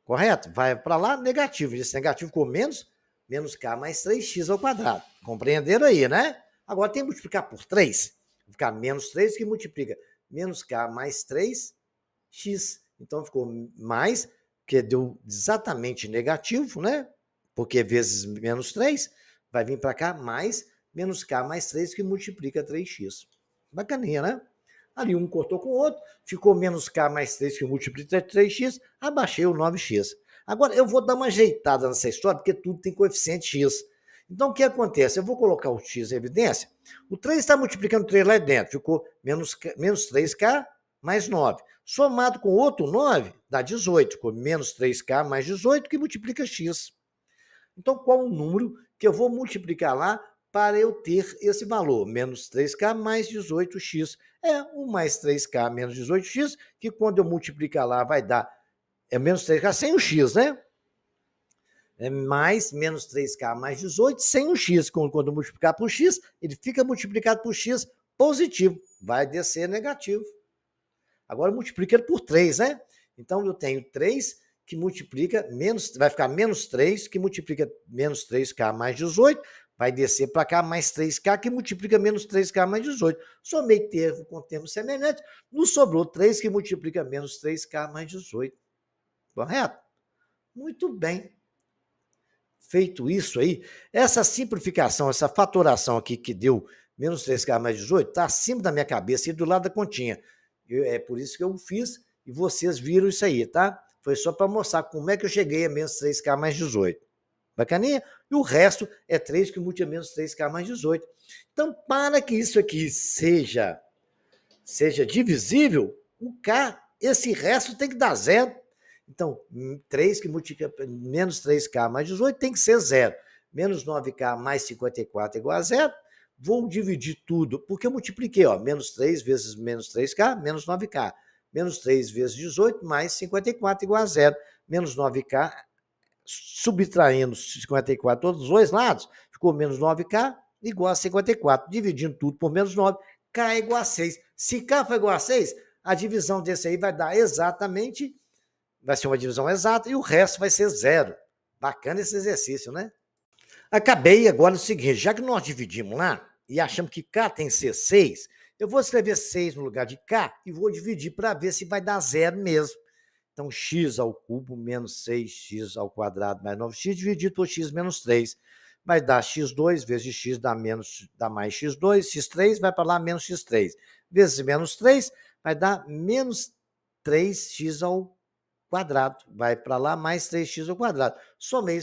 Correto? Vai para lá, negativo. Esse negativo com menos k mais 3x ao quadrado. Compreenderam aí, né? Agora tem que multiplicar por 3. Vai ficar menos 3 que multiplica menos k mais 3x. Então ficou mais, que deu exatamente negativo, né? Porque vezes menos 3, vai vir para cá mais menos k mais 3 que multiplica 3x. Bacaninha, né? Ali um cortou com o outro, ficou menos k mais 3 que multiplica 3x, abaixei o 9x. Agora, eu vou dar uma ajeitada nessa história, porque tudo tem coeficiente x. Então, o que acontece? Eu vou colocar o x em evidência. O 3 está multiplicando 3 lá dentro, ficou menos 3k mais 9. Somado com outro 9, dá 18, ficou menos 3k mais 18, que multiplica x. Então, qual o número que eu vou multiplicar lá para eu ter esse valor? Menos 3k mais 18x. É o mais 3k menos 18x, que quando eu multiplicar lá vai dar menos 3k sem o x, né? mais menos 3k mais 18 sem o x. Quando multiplicar por x, ele fica multiplicado por x positivo, vai descer negativo. Agora multiplica ele por 3, né? Então eu tenho 3 que multiplica, vai ficar menos 3, que multiplica menos 3k mais 18, vai descer para cá, mais 3k, que multiplica menos 3k mais 18. Somei termo com termo semelhante, nos sobrou 3 que multiplica menos 3k mais 18. Correto? Muito bem. Feito isso aí, essa simplificação, essa fatoração aqui que deu menos 3k mais 18, está acima da minha cabeça e do lado da continha. É por isso que eu fiz e vocês viram isso aí, tá? Foi só para mostrar como é que eu cheguei a menos 3k mais 18. Bacaninha? E o resto é 3 que multiplica menos 3k mais 18. Então, para que isso aqui seja divisível, o k, esse resto tem que dar zero. Então, 3 que multiplica menos 3k mais 18 tem que ser zero. Menos 9k mais 54 é igual a zero. Vou dividir tudo, porque eu multipliquei, ó, menos 3 vezes menos 3k, menos 9k. Menos 3 vezes 18 mais 54 igual a zero. Menos 9k, subtraindo 54 todos os dois lados, ficou menos 9k igual a 54. Dividindo tudo por menos 9, k é igual a 6. Se k for igual a 6, a divisão desse aí vai dar exatamente, vai ser uma divisão exata, e o resto vai ser zero. Bacana esse exercício, né? Acabei agora o seguinte, já que nós dividimos lá, e achamos que k tem que ser 6, eu vou escrever 6 no lugar de k e vou dividir para ver se vai dar zero mesmo. Então, x ao cubo menos 6x ao quadrado mais 9x dividido por x menos 3. Vai dar x2 vezes x dá mais x2, x3 vai para lá menos x3. Vezes menos 3 vai dar menos 3x ao quadrado. Vai para lá mais 3x ao quadrado. Somei.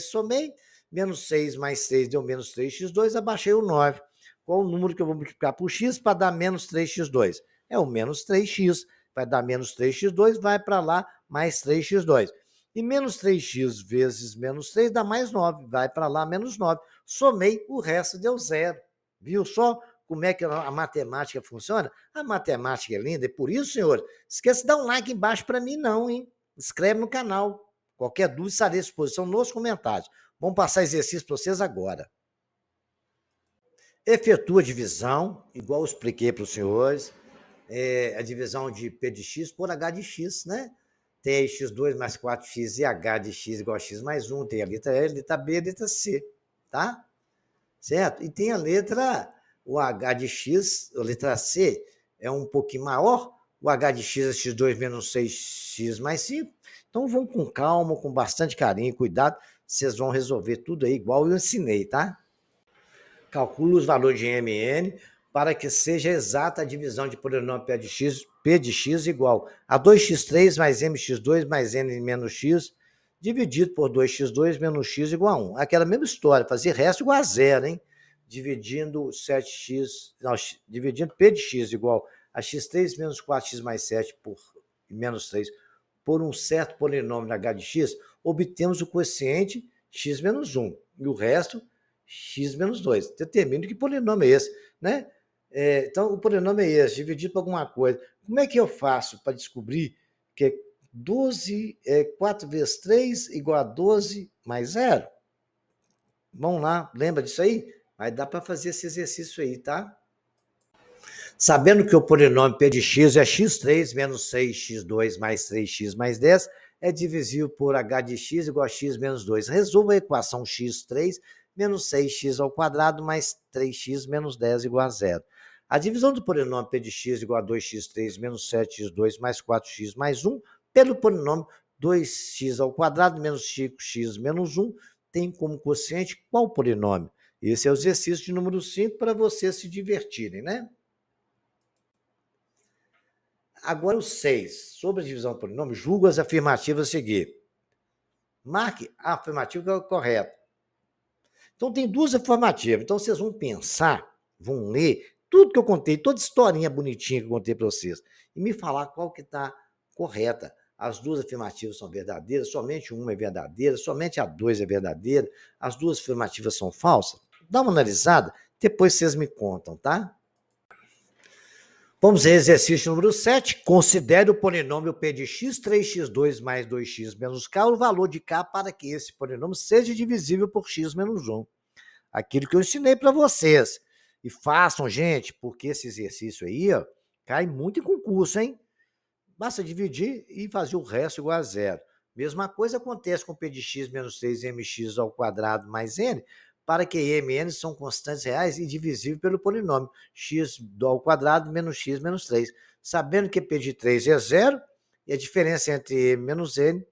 Menos 6 mais 3 deu menos 3x2, abaixei o 9. Qual o número que eu vou multiplicar por x para dar menos 3x2? É o menos 3x. Vai dar menos 3x2, vai para lá mais 3x2. E menos 3x vezes menos 3 dá mais 9, vai para lá menos 9. Somei, o resto deu zero. Viu só como é que a matemática funciona? A matemática é linda, e por isso, senhor, esqueça de dar um like embaixo para mim não, hein? Inscreve no canal. Qualquer dúvida, estarei à disposição nos comentários. Vamos passar exercício para vocês agora. Efetua a divisão, igual eu expliquei para os senhores, a divisão de P de x por H de x, né? Tem aí x2 mais 4x e H de x igual a x mais 1. Tem a letra E, a letra B, a letra C, tá? Certo? E tem a letra, o H de x, a letra C é um pouquinho maior, o H de x é x2 menos 6x mais 5. Então vão com calma, com bastante carinho, cuidado, vocês vão resolver tudo aí igual eu ensinei, tá? Calcula os valores de m e n para que seja exata a divisão de polinômio P de x igual a 2x3 mais mx2 mais n menos x, dividido por 2x2 menos x igual a 1. Aquela mesma história, fazer resto igual a zero, hein? Dividindo 7x, não, dividindo P de x igual a x3 menos 4x mais 7 por menos 3 por um certo polinômio h de x, obtemos o quociente x menos 1. E o resto x menos 2. Determine que polinômio é esse, né? Então, o polinômio é esse, dividido por alguma coisa. Como é que eu faço para descobrir que 4 vezes 3 igual a 12 mais 0? Vamos lá, lembra disso aí? Vai dar para fazer esse exercício aí, tá? Sabendo que o polinômio P de x é x3 menos 6x2 mais 3x mais 10, é divisível por h de x igual a x menos 2. Resolva a equação x3 menos 6x ao quadrado mais 3x menos 10 igual a zero. A divisão do polinômio P de x igual a 2x3 menos 7x2 mais 4x mais 1 pelo polinômio 2x ao quadrado menos 5x menos 1 tem como quociente qual polinômio? Esse é o exercício de número 5 para vocês se divertirem, né? Agora o 6. Sobre a divisão por polinômio, julgo as afirmativas a seguir. Marque a afirmativa correta. Então, tem duas afirmativas. Então, vocês vão pensar, vão ler tudo que eu contei, toda historinha bonitinha que eu contei para vocês, e me falar qual que está correta. As duas afirmativas são verdadeiras, somente uma é verdadeira, somente a 2 é verdadeira, as duas afirmativas são falsas. Dá uma analisada, depois vocês me contam, tá? Vamos ao exercício número 7. Considere o polinômio p de x, 3x2 mais 2x menos k, o valor de k para que esse polinômio seja divisível por x menos 1. Aquilo que eu ensinei para vocês. E façam, gente, porque esse exercício aí, ó, cai muito em concurso, hein? Basta dividir e fazer o resto igual a zero. Mesma coisa acontece com p de x menos 6mx ao quadrado mais n, para que m e n são constantes reais e divisível pelo polinômio x ao quadrado menos x menos 3. Sabendo que p de 3 é zero, e a diferença entre m menos n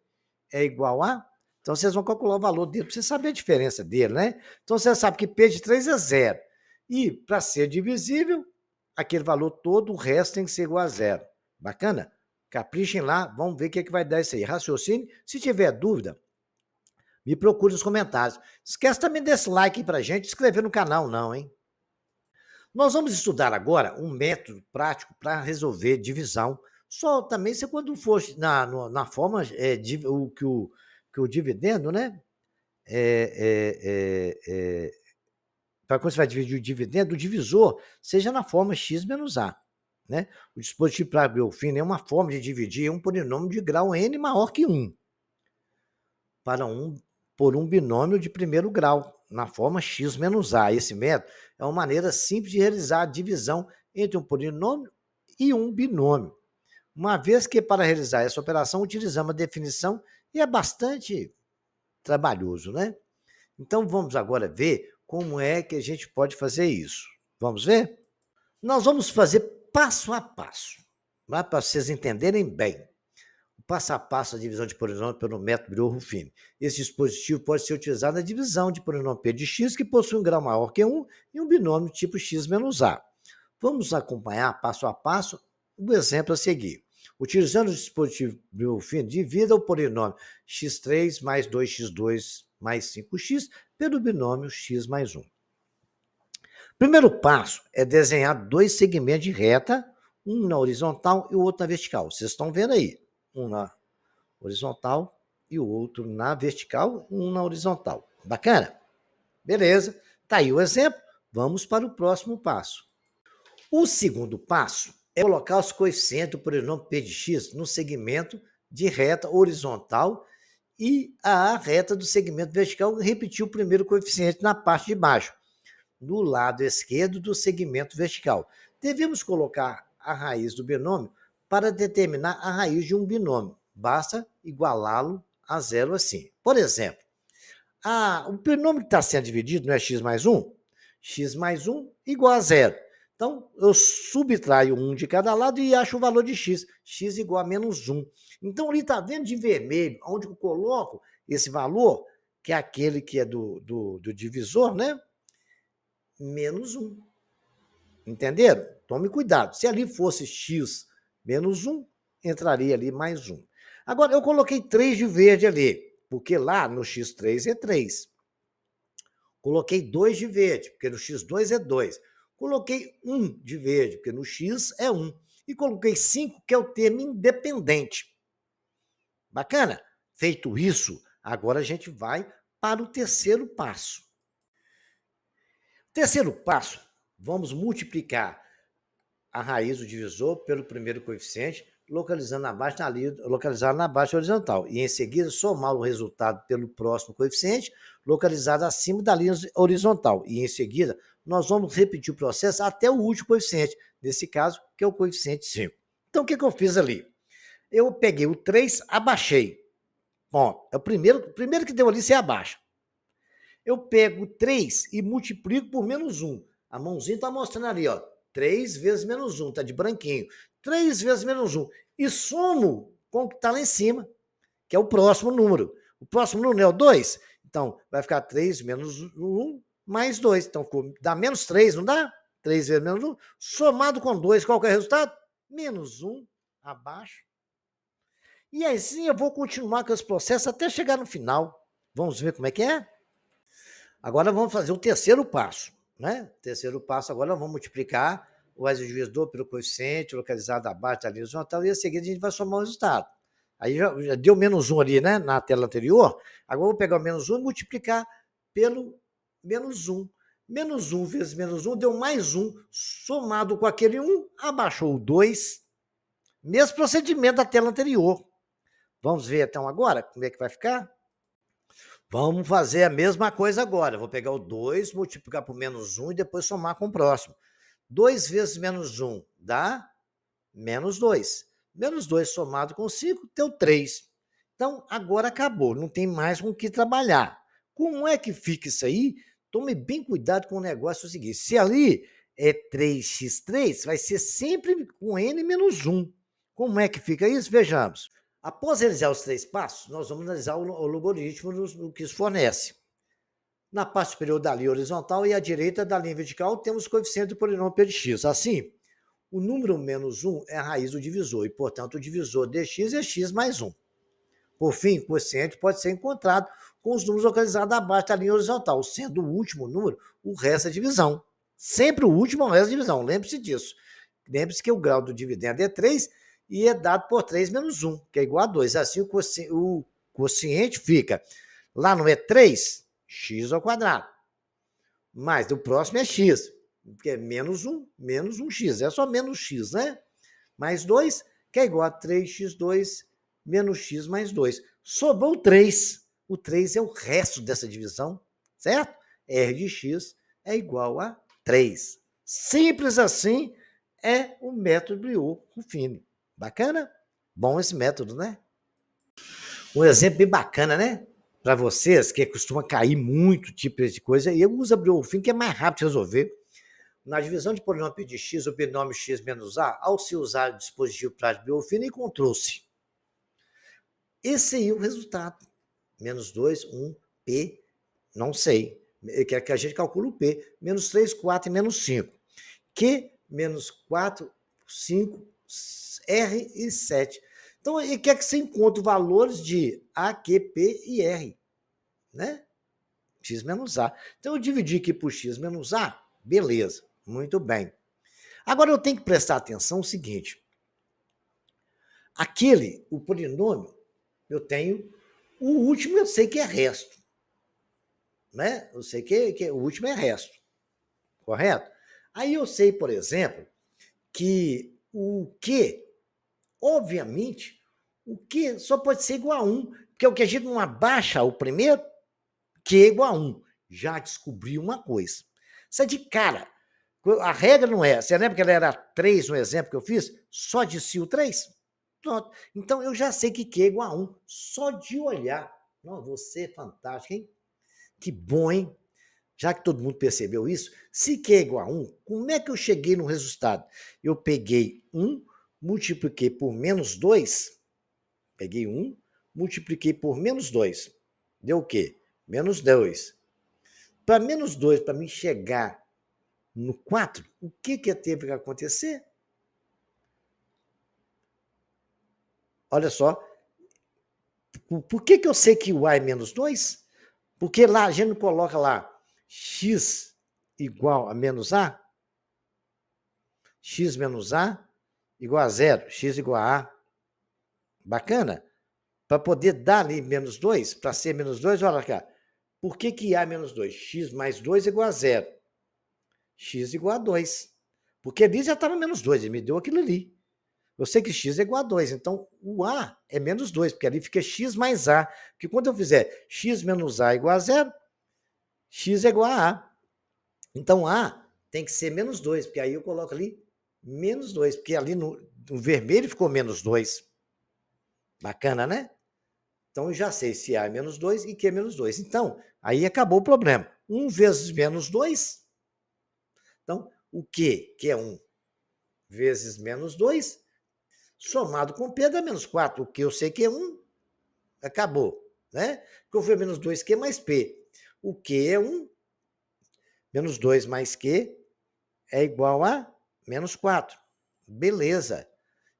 é igual a... Então, vocês vão calcular o valor dele para você saber a diferença dele, né? Então, você sabe que p de 3 é zero. E, para ser divisível, aquele valor todo, o resto tem que ser igual a zero. Bacana? Caprichem lá, vamos ver o que, é que vai dar isso aí. Raciocínio. Se tiver dúvida, me procure nos comentários. Esquece também desse like aí pra gente, inscrever no canal não, hein? Nós vamos estudar agora um método prático para resolver divisão. Só também se quando for na forma que o dividendo, né? Para quando você vai dividir o dividendo, o divisor seja na forma x menos a. Né? O dispositivo para abrir o fim é uma forma de dividir um polinômio de grau n maior que 1 por um binômio de primeiro grau, na forma x menos a. Esse método é uma maneira simples de realizar a divisão entre um polinômio e um binômio. Uma vez que, para realizar essa operação, utilizamos a definição e é bastante trabalhoso, né? Então, vamos agora ver como é que a gente pode fazer isso. Vamos ver? Nós vamos fazer passo a passo, para vocês entenderem bem. O passo a passo da divisão de polinômio pelo método Birol-Ruffini. Esse dispositivo pode ser utilizado na divisão de polinômio p de x, que possui um grau maior que 1 e um binômio tipo x menos a. Vamos acompanhar passo a passo o exemplo a seguir. Utilizando o dispositivo Birol-Ruffini, divida o polinômio x3 mais 2x2 mais 5x pelo binômio x mais 1. Primeiro passo é desenhar dois segmentos de reta, um na horizontal e o outro na vertical. Vocês estão vendo aí, um na horizontal e o outro na vertical, um na horizontal. Bacana? Beleza. Tá aí o exemplo. Vamos para o próximo passo. O segundo passo é colocar os coeficientes do polinômio p de x no segmento de reta horizontal e a reta do segmento vertical e repetir o primeiro coeficiente na parte de baixo, no lado esquerdo do segmento vertical. Devemos colocar a raiz do binômio para determinar a raiz de um binômio. Basta igualá-lo a zero assim. Por exemplo, o binômio que está sendo dividido não é x mais 1? X mais 1 igual a zero. Então, eu subtraio 1 de cada lado e acho o valor de x. X igual a menos 1. Então, ali está vendo de vermelho, onde eu coloco esse valor, que é aquele que é do divisor, né? Menos 1. Entenderam? Tome cuidado. Se ali fosse x menos 1, entraria ali mais 1. Agora, eu coloquei 3 de verde ali, porque lá no x3 é 3. Coloquei 2 de verde, porque no x2 é 2. Coloquei 1 de verde, porque no x é 1. E coloquei 5, que é o termo independente. Bacana? Feito isso, agora a gente vai para o terceiro passo. Terceiro passo, vamos multiplicar a raiz do divisor pelo primeiro coeficiente, localizado na baixa horizontal. E, em seguida, somar o resultado pelo próximo coeficiente, localizado acima da linha horizontal. E, em seguida, nós vamos repetir o processo até o último coeficiente, nesse caso, que é o coeficiente 5. Então, o que eu fiz ali? Eu peguei o 3, abaixei. Bom, é o primeiro que deu ali, você abaixa. Eu pego 3 e multiplico por menos 1. A mãozinha está mostrando ali, ó. 3 vezes menos 1, está de branquinho. 3 vezes menos 1. E somo com o que está lá em cima, que é o próximo número. O próximo número é o 2. Então, vai ficar 3 menos 1 mais 2. Então, dá menos 3, não dá? 3 vezes menos 1. Somado com 2, qual que é o resultado? Menos 1 abaixo. E assim eu vou continuar com esse processo até chegar no final. Vamos ver como é que é? Agora vamos fazer o terceiro passo, né? Terceiro passo, agora vamos multiplicar o divisor pelo coeficiente localizado abaixo da linha horizontal e a seguir a gente vai somar o resultado. Aí já deu menos 1 ali, né? Na tela anterior. Agora eu vou pegar o menos 1 e multiplicar pelo menos 1. Menos 1 vezes menos 1 deu mais 1. Somado com aquele 1, abaixou o 2. Mesmo procedimento da tela anterior. Vamos ver então agora como é que vai ficar? Vamos fazer a mesma coisa agora. Vou pegar o 2, multiplicar por menos 1 e depois somar com o próximo. 2 vezes menos 1 dá menos 2. Menos 2 somado com 5 deu 3. Então, agora acabou, não tem mais com o que trabalhar. Como é que fica isso aí? Tome bem cuidado com o negócio seguinte. Se ali é 3x3, vai ser sempre com n menos 1. Como é que fica isso? Vejamos. Após realizar os 3 passos, nós vamos analisar o logaritmo do que isso fornece. Na parte superior da linha horizontal e à direita da linha vertical, temos o coeficiente do polinômio P de x. Assim, o número menos 1 é a raiz do divisor, e, portanto, o divisor de x é x mais 1. Por fim, o quociente pode ser encontrado com os números localizados abaixo da linha horizontal, sendo o último número o resto da divisão. Sempre o último é o resto da divisão, lembre-se disso. Lembre-se que o grau do dividendo é 3 e é dado por 3 menos 1, que é igual a 2. Assim, o quociente fica, lá não é 3, x ao quadrado. Mas o próximo é x, que é menos 1x. É só menos x, né? Mais 2, que é igual a 3x2 menos x mais 2. Sobrou 3. O 3 é o resto dessa divisão, certo? R de x é igual a 3. Simples assim é o método Briot-Ruffini. Bacana? Bom esse método, né? Um exemplo bem bacana, né? Para vocês que costuma cair muito tipo de coisa, e eu uso a Briot-Ruffini que é mais rápido de resolver. Na divisão de polinômio P de x, o binômio x menos a, ao se usar o dispositivo prático Briot-Ruffini, encontrou-se. Esse aí é o resultado. Menos 2, 1, P, não sei. Ele quer que a gente calcule o P. Menos 3, 4 e menos 5. Q, menos 4, 5, R e 7. Então, ele quer que você encontre valores de A, Q, P e R. Né? X menos A. Então, eu dividi aqui por X menos A. Beleza, muito bem. Agora, eu tenho que prestar atenção no seguinte. O polinômio, eu tenho o último, eu sei que é resto. Né? Eu sei que o último é resto. Correto? Aí eu sei, por exemplo, que o Q, obviamente, o Q só pode ser igual a 1, porque o que a gente não abaixa o primeiro, Q é igual a 1. Já descobri uma coisa. Isso é de cara. A regra não é. Você lembra que ela era 3 no exemplo que eu fiz? Só de si o 3? Pronto. Então eu já sei que Q é igual a 1. Só de olhar. Não, você é fantástico, hein? Que bom, hein? Já que todo mundo percebeu isso, se Q é igual a 1, como é que eu cheguei no resultado? Eu peguei 1, multipliquei por menos 2, peguei 1, multipliquei por menos 2. Deu o quê? Menos 2. Para menos 2, para mim chegar no 4, o que teve que acontecer? Olha só, por que eu sei que o A é menos 2? Porque lá a gente não coloca lá x igual a menos A? X menos A igual a 0, x igual a A. Bacana? Para poder dar ali menos 2, para ser menos 2, olha cá. Por que A é menos 2? X mais 2 igual a 0. X igual a 2. Porque ali já estava menos 2, ele me deu aquilo ali. Eu sei que x é igual a 2, então o A é menos 2, porque ali fica x mais A. Porque quando eu fizer x menos A igual a 0, x é igual a A. Então A tem que ser menos 2, porque aí eu coloco ali menos 2, porque ali no vermelho ficou menos 2. Bacana, né? Então eu já sei se A é menos 2 e Q é menos 2. Então, aí acabou o problema. 1 vezes menos 2. Então, o Q, que é 1, vezes menos 2, somado com P dá menos 4. O Q eu sei que é 1, acabou. Né? Porque eu fui menos 2Q mais P. O Q é 1, menos 2 mais Q é igual a menos 4. Beleza.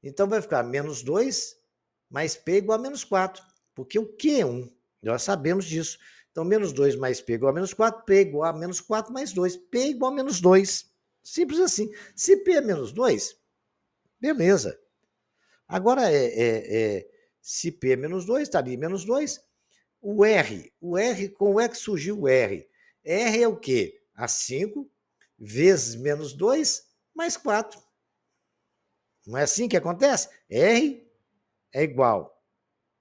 Então vai ficar menos 2 mais P igual a menos 4. Porque o Q é 1. Nós sabemos disso. Então, menos 2 mais P igual a menos 4, P igual a menos 4 mais 2. P igual a menos 2. Simples assim. Se P é menos 2, beleza. Agora, se P é menos 2, está ali menos 2. O R, como é que surgiu o R? R é o quê? a 5 vezes menos 2 mais 4. Não é assim que acontece? R é igual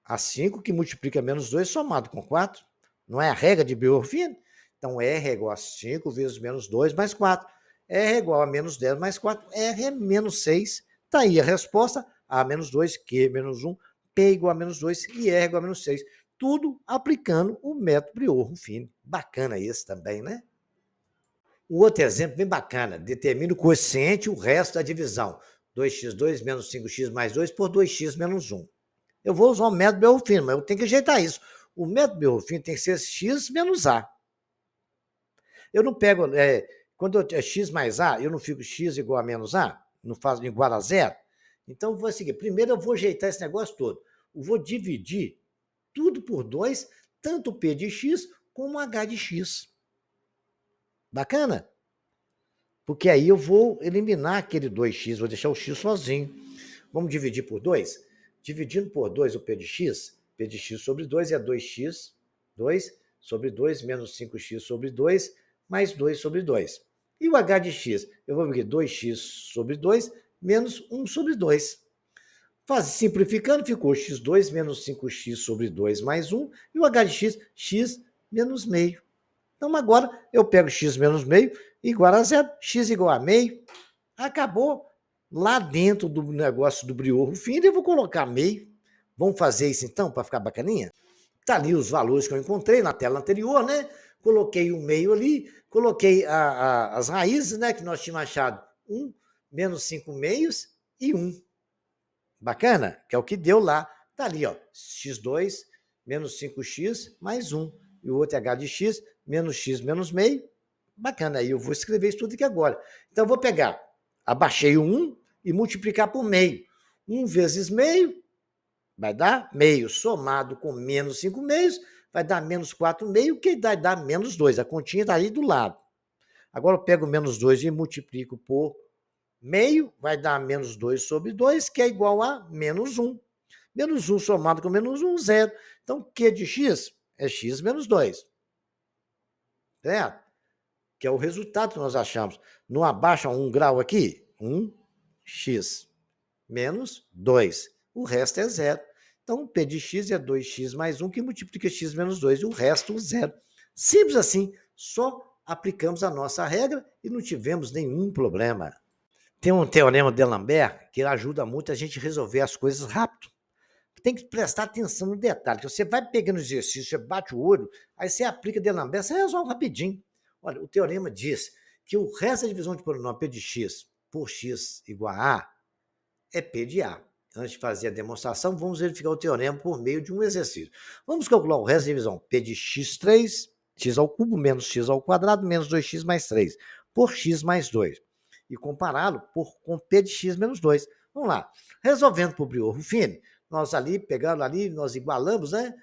a 5 que multiplica menos 2 somado com 4. Não é a regra de Biorfino? Então, R é igual a 5 vezes menos 2 mais 4. R é igual a menos 10 mais 4. R é menos 6. Está aí a resposta. A menos 2, Q menos 1, P igual a menos 2 e R igual a menos 6. Tudo aplicando o método Biorfino. Bacana esse também, né? O outro exemplo bem bacana. Determina o coeficiente e o resto da divisão. 2x2 menos 5x mais 2 por 2x menos 1. Eu vou usar o método Biorfino, mas eu tenho que ajeitar isso. O método Biorfino tem que ser x menos a. Eu não pego, quando é x mais a, eu não fico x igual a menos a, não faço igual a zero. Então, eu vou seguir. Primeiro, eu vou ajeitar esse negócio todo. Eu vou dividir tudo por 2, tanto o p de x como o h de x. Bacana? Porque aí eu vou eliminar aquele 2x, vou deixar o x sozinho. Vamos dividir por 2? Dividindo por 2 o p de x sobre 2 é 2x, 2 sobre 2 menos 5x sobre 2, mais 2 sobre 2. E o h de x? Eu vou ver 2x sobre 2 menos 1 sobre 2. Simplificando, ficou x2 menos 5x sobre 2 mais 1, e o h de x, x menos meio. Então, agora eu pego x menos meio igual a zero, x igual a meio. Acabou. Lá dentro do negócio do Biorfino, eu vou colocar meio. Vamos fazer isso então, para ficar bacaninha? Tá ali os valores que eu encontrei na tela anterior, né? Coloquei o meio ali, coloquei as raízes, né? Que nós tínhamos achado 1, menos 5 meios e 1. Bacana? Que é o que deu lá. Tá ali, ó. x2 menos 5x mais 1. E o outro é h de x menos meio. Bacana, aí eu vou escrever isso tudo aqui agora. Então, eu vou pegar, abaixei o 1 e multiplicar por meio. 1 vezes meio vai dar meio, somado com menos 5 meios, vai dar menos 4 meio, que vai dar menos 2. A continha está aí do lado. Agora, eu pego menos 2 e multiplico por meio, vai dar menos 2 sobre 2, que é igual a menos 1. Menos 1 somado com menos 1, zero. Então, Q de x é x menos 2. Certo? Que é o resultado que nós achamos. Não abaixa 1 grau aqui? 1x menos 2. O resto é zero. Então, P de x é 2x mais 1, que multiplica x menos 2, e o resto, zero. Simples assim. Só aplicamos a nossa regra e não tivemos nenhum problema. Tem um teorema de D'Alembert que ajuda muito a gente a resolver as coisas rápido. Tem que prestar atenção no detalhe, que você vai pegando exercício, você bate o olho, aí você aplica D'Alembert, você resolve rapidinho. Olha, o teorema diz que o resto da divisão de polinômio P de x por x igual a A é P de A. Antes de fazer a demonstração, vamos verificar o teorema por meio de um exercício. Vamos calcular o resto da divisão P de x3, x ao cubo menos x ao quadrado menos 2x mais 3 por x mais 2 e compará-lo com P de x menos 2. Vamos lá. Resolvendo por Biorfino, nós ali, pegando ali, nós igualamos, né?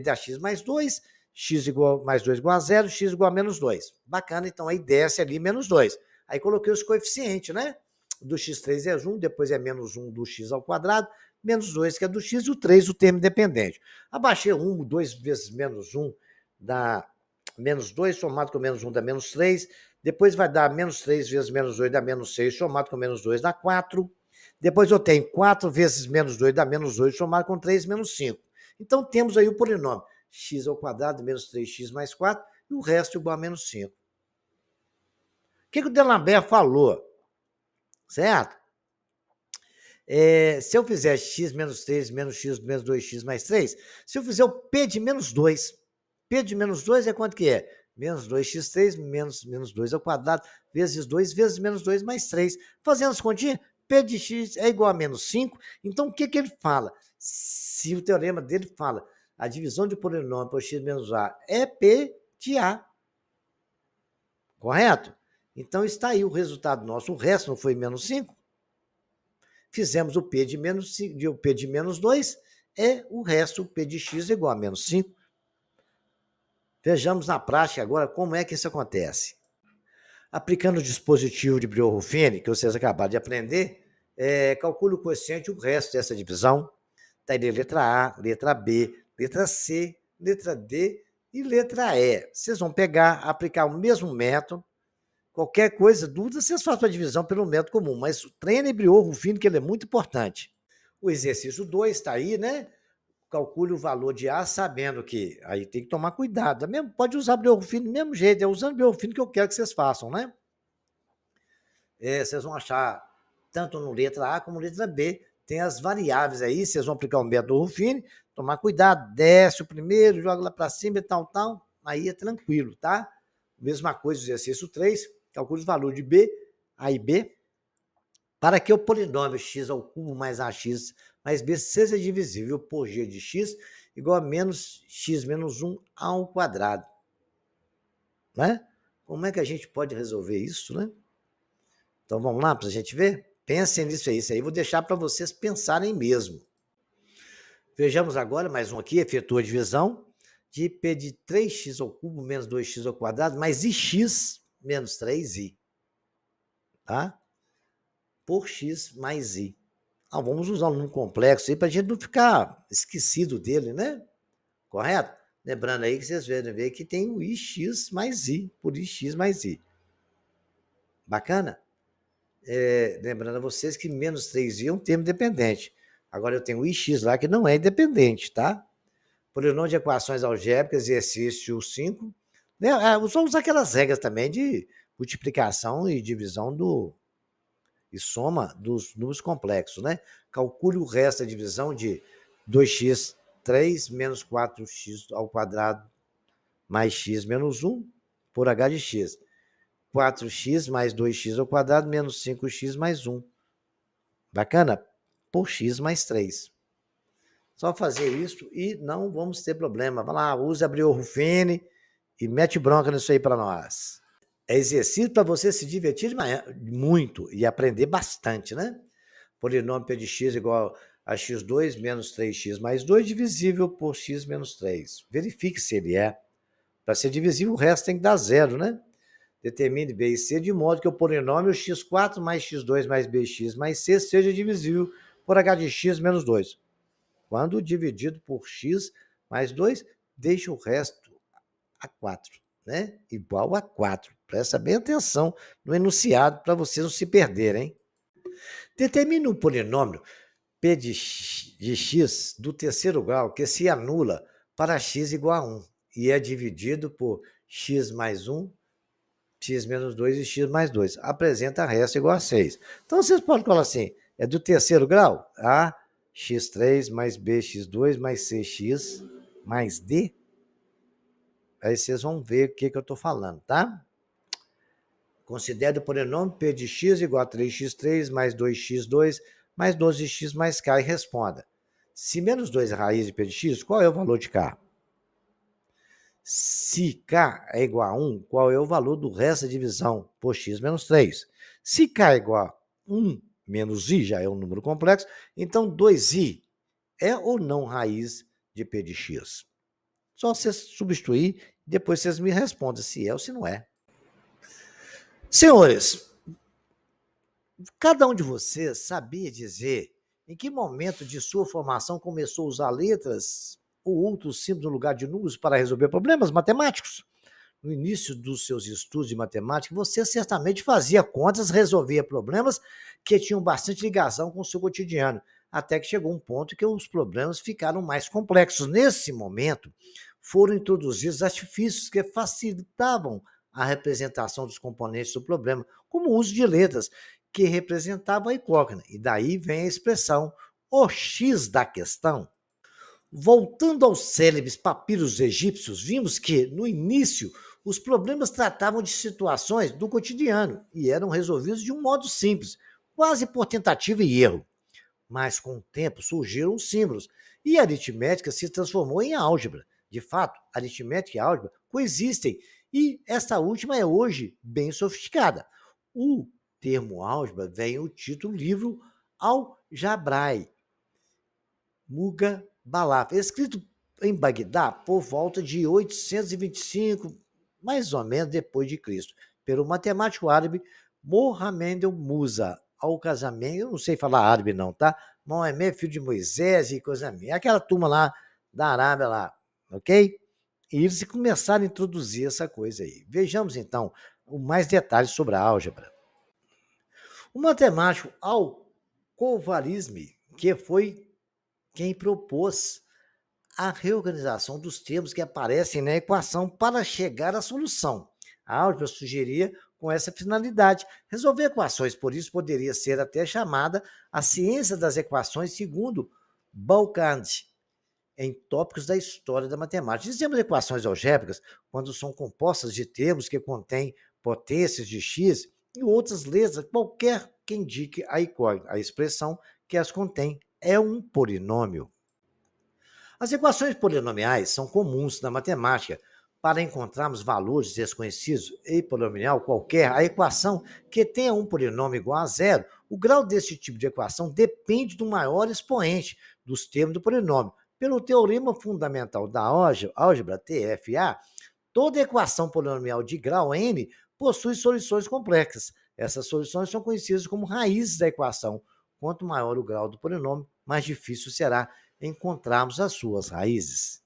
Dá x mais 2, x igual mais 2 igual a 0, x igual a menos 2. Bacana, então aí desce ali menos 2. Aí coloquei os coeficientes, né? Do x3 é 1, depois é menos 1 do x ao quadrado, menos 2 que é do x, e o 3 o termo independente. Abaixei 1, 2 vezes menos 1 dá menos 2, somado com menos 1 dá menos 3, depois vai dar menos 3 vezes menos 2 dá menos 6, somado com menos 2 dá 4. Depois eu tenho 4 vezes menos 2 dá menos 8, somado com 3, menos 5. Então temos aí o polinômio x ao quadrado menos 3x mais 4 e o resto igual a menos 5. O que o D'Alembert falou? Certo? Se eu fizer x menos 3 menos x menos 2x mais 3, se eu fizer o p de menos 2, p de menos 2 é quanto que é? Menos 2x3 menos 2 ao quadrado vezes 2 vezes menos 2 mais 3. Fazendo as continhas, p de x é igual a menos 5. Então, o que ele fala? Se o teorema dele fala a divisão de polinômio por x menos a é p de a. Correto? Então, está aí o resultado nosso. O resto não foi menos 5? Fizemos o P de menos 2, o resto, o P de x igual a menos 5. Vejamos na prática agora como é que isso acontece. Aplicando o dispositivo de Biorfino, que vocês acabaram de aprender, calcule o coeficiente e o resto dessa divisão. Está aí letra A, letra B, letra C, letra D E letra E, vocês vão pegar, aplicar o mesmo método, qualquer coisa, dúvida, vocês fazem a divisão pelo método comum, mas treine Briot Rufino, que ele é muito importante. O exercício 2 está aí, né? Calcule o valor de A, sabendo que aí tem que tomar cuidado. Mesmo, pode usar Briot Rufino do mesmo jeito, é usando Briot Rufino que eu quero que vocês façam, né? Vocês vão achar, tanto no letra A como letra B, tem as variáveis aí, vocês vão aplicar o método Ruffini, tomar cuidado, desce o primeiro, joga lá para cima e tal, aí é tranquilo, tá? Mesma coisa, exercício 3, calcule os valores de B, A e B, para que o polinômio x ao cubo mais ax mais b seja divisível por g de x igual a menos x menos 1 ao quadrado. Né? Como é que a gente pode resolver isso, né? Então vamos lá para a gente ver? Pensem nisso aí, isso aí vou deixar para vocês pensarem mesmo. Vejamos agora mais um aqui, efetua a divisão de p de 3x ao cubo menos 2x ao quadrado mais ix menos 3i. Tá? Por x mais i. Vamos usar um número complexo aí para a gente não ficar esquecido dele, né? Correto? Lembrando aí que vocês ver que tem o ix mais i, por ix mais i. Bacana? Lembrando a vocês que menos 3i é um termo dependente. Agora eu tenho o ix lá que não é independente, tá? Polinômio de equações algébricas, exercício 5. Só usar aquelas regras também de multiplicação e divisão e soma dos números complexos, né? Calcule o resto da divisão de 2x3 menos 4x ao quadrado mais x menos 1 por h de x. 4x mais 2x ao quadrado menos 5x mais 1. Bacana? Por x mais 3. Só fazer isso e não vamos ter problema. Vai lá, use a Briot Rufini e mete bronca nisso aí para nós. É exercício para você se divertir muito e aprender bastante, né? Polinômio p de x igual a x2 menos 3x mais 2 divisível por x menos 3. Verifique se ele é. Para ser divisível, o resto tem que dar zero, né? Determine b e c de modo que o polinômio x4 mais x2 mais bx mais c seja divisível por h de x menos 2. Quando dividido por x mais 2, deixa o resto a 4, né? Igual a 4. Presta bem atenção no enunciado para vocês não se perderem. Determine um polinômio p de x do terceiro grau que se anula para x igual a 1 e é dividido por x mais 1, x menos 2 e x mais 2. Apresenta resto igual a 6. Então, vocês podem falar assim, é do terceiro grau? A, x3 mais b, x2 mais cx mais d. Aí vocês vão ver o que eu estou falando, tá? Considere o polinômio p de x igual a 3x3 mais 2x2 mais 12x mais k e responda. Se menos 2 é raiz de p de x, qual é o valor de k? Se k é igual a 1, qual é o valor do resto da divisão por x menos 3? Se k é igual a 1 menos i, já é um número complexo, então 2i é ou não raiz de p de x? Só vocês substituir, depois vocês me respondem se é ou se não é. Senhores, cada um de vocês sabia dizer em que momento de sua formação começou a usar letras ou outros símbolos no lugar de números para resolver problemas matemáticos? No início dos seus estudos de matemática, você certamente fazia contas, resolvia problemas que tinham bastante ligação com o seu cotidiano, até que chegou um ponto que os problemas ficaram mais complexos. Nesse momento, foram introduzidos artifícios que facilitavam a representação dos componentes do problema, como o uso de letras, que representavam a incógnita. E daí vem a expressão o X da questão. Voltando aos célebres papiros egípcios, vimos que, no início, os problemas tratavam de situações do cotidiano e eram resolvidos de um modo simples, quase por tentativa e erro. Mas, com o tempo, surgiram os símbolos e a aritmética se transformou em álgebra. De fato, aritmética e álgebra coexistem e esta última é hoje bem sofisticada. O termo álgebra vem do título livro Al-Jabrai, Muga Balaf, escrito em Bagdá por volta de 825, mais ou menos depois de Cristo, pelo matemático árabe Mohamed Musa. Ao casamento, eu não sei falar árabe não, tá? Mohamed, filho de Moisés e coisa minha. Aquela turma lá da Arábia lá, ok? E eles começaram a introduzir essa coisa aí. Vejamos, então, mais detalhes sobre a álgebra. O matemático Al-Khwarizmi, que foi quem propôs a reorganização dos termos que aparecem na equação para chegar à solução. A álgebra sugeria com essa finalidade resolver equações, por isso poderia ser até chamada a ciência das equações segundo Balkand, em tópicos da história da matemática. Dizemos equações algébricas quando são compostas de termos que contêm potências de x e outras letras, qualquer que indique a incógnita. A expressão que as contém é um polinômio. As equações polinomiais são comuns na matemática. Para encontrarmos valores desconhecidos em polinomial qualquer, a equação que tenha um polinômio igual a zero, o grau desse tipo de equação depende do maior expoente dos termos do polinômio. Pelo teorema fundamental da álgebra, TFA, toda equação polinomial de grau n possui soluções complexas. Essas soluções são conhecidas como raízes da equação. Quanto maior o grau do polinômio, mais difícil será encontrarmos as suas raízes.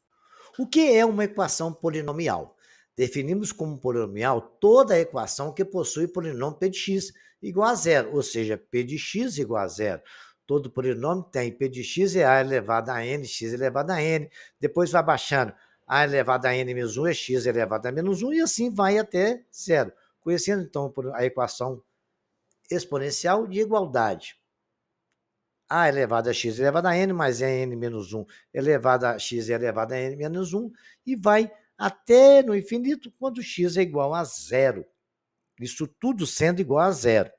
O que é uma equação polinomial? Definimos como polinomial toda a equação que possui polinômio p de x igual a zero, ou seja, p de x igual a zero. Todo polinômio tem p de x é a elevado a n, x elevado a n, depois vai baixando, a elevado a n menos 1 é x elevado a menos 1, e assim vai até zero. Conhecendo, então, a equação exponencial de igualdade. A elevado a x elevado a n mais n menos 1 elevado a x elevado a n menos 1, e vai até no infinito quando x é igual a zero. Isso tudo sendo igual a zero.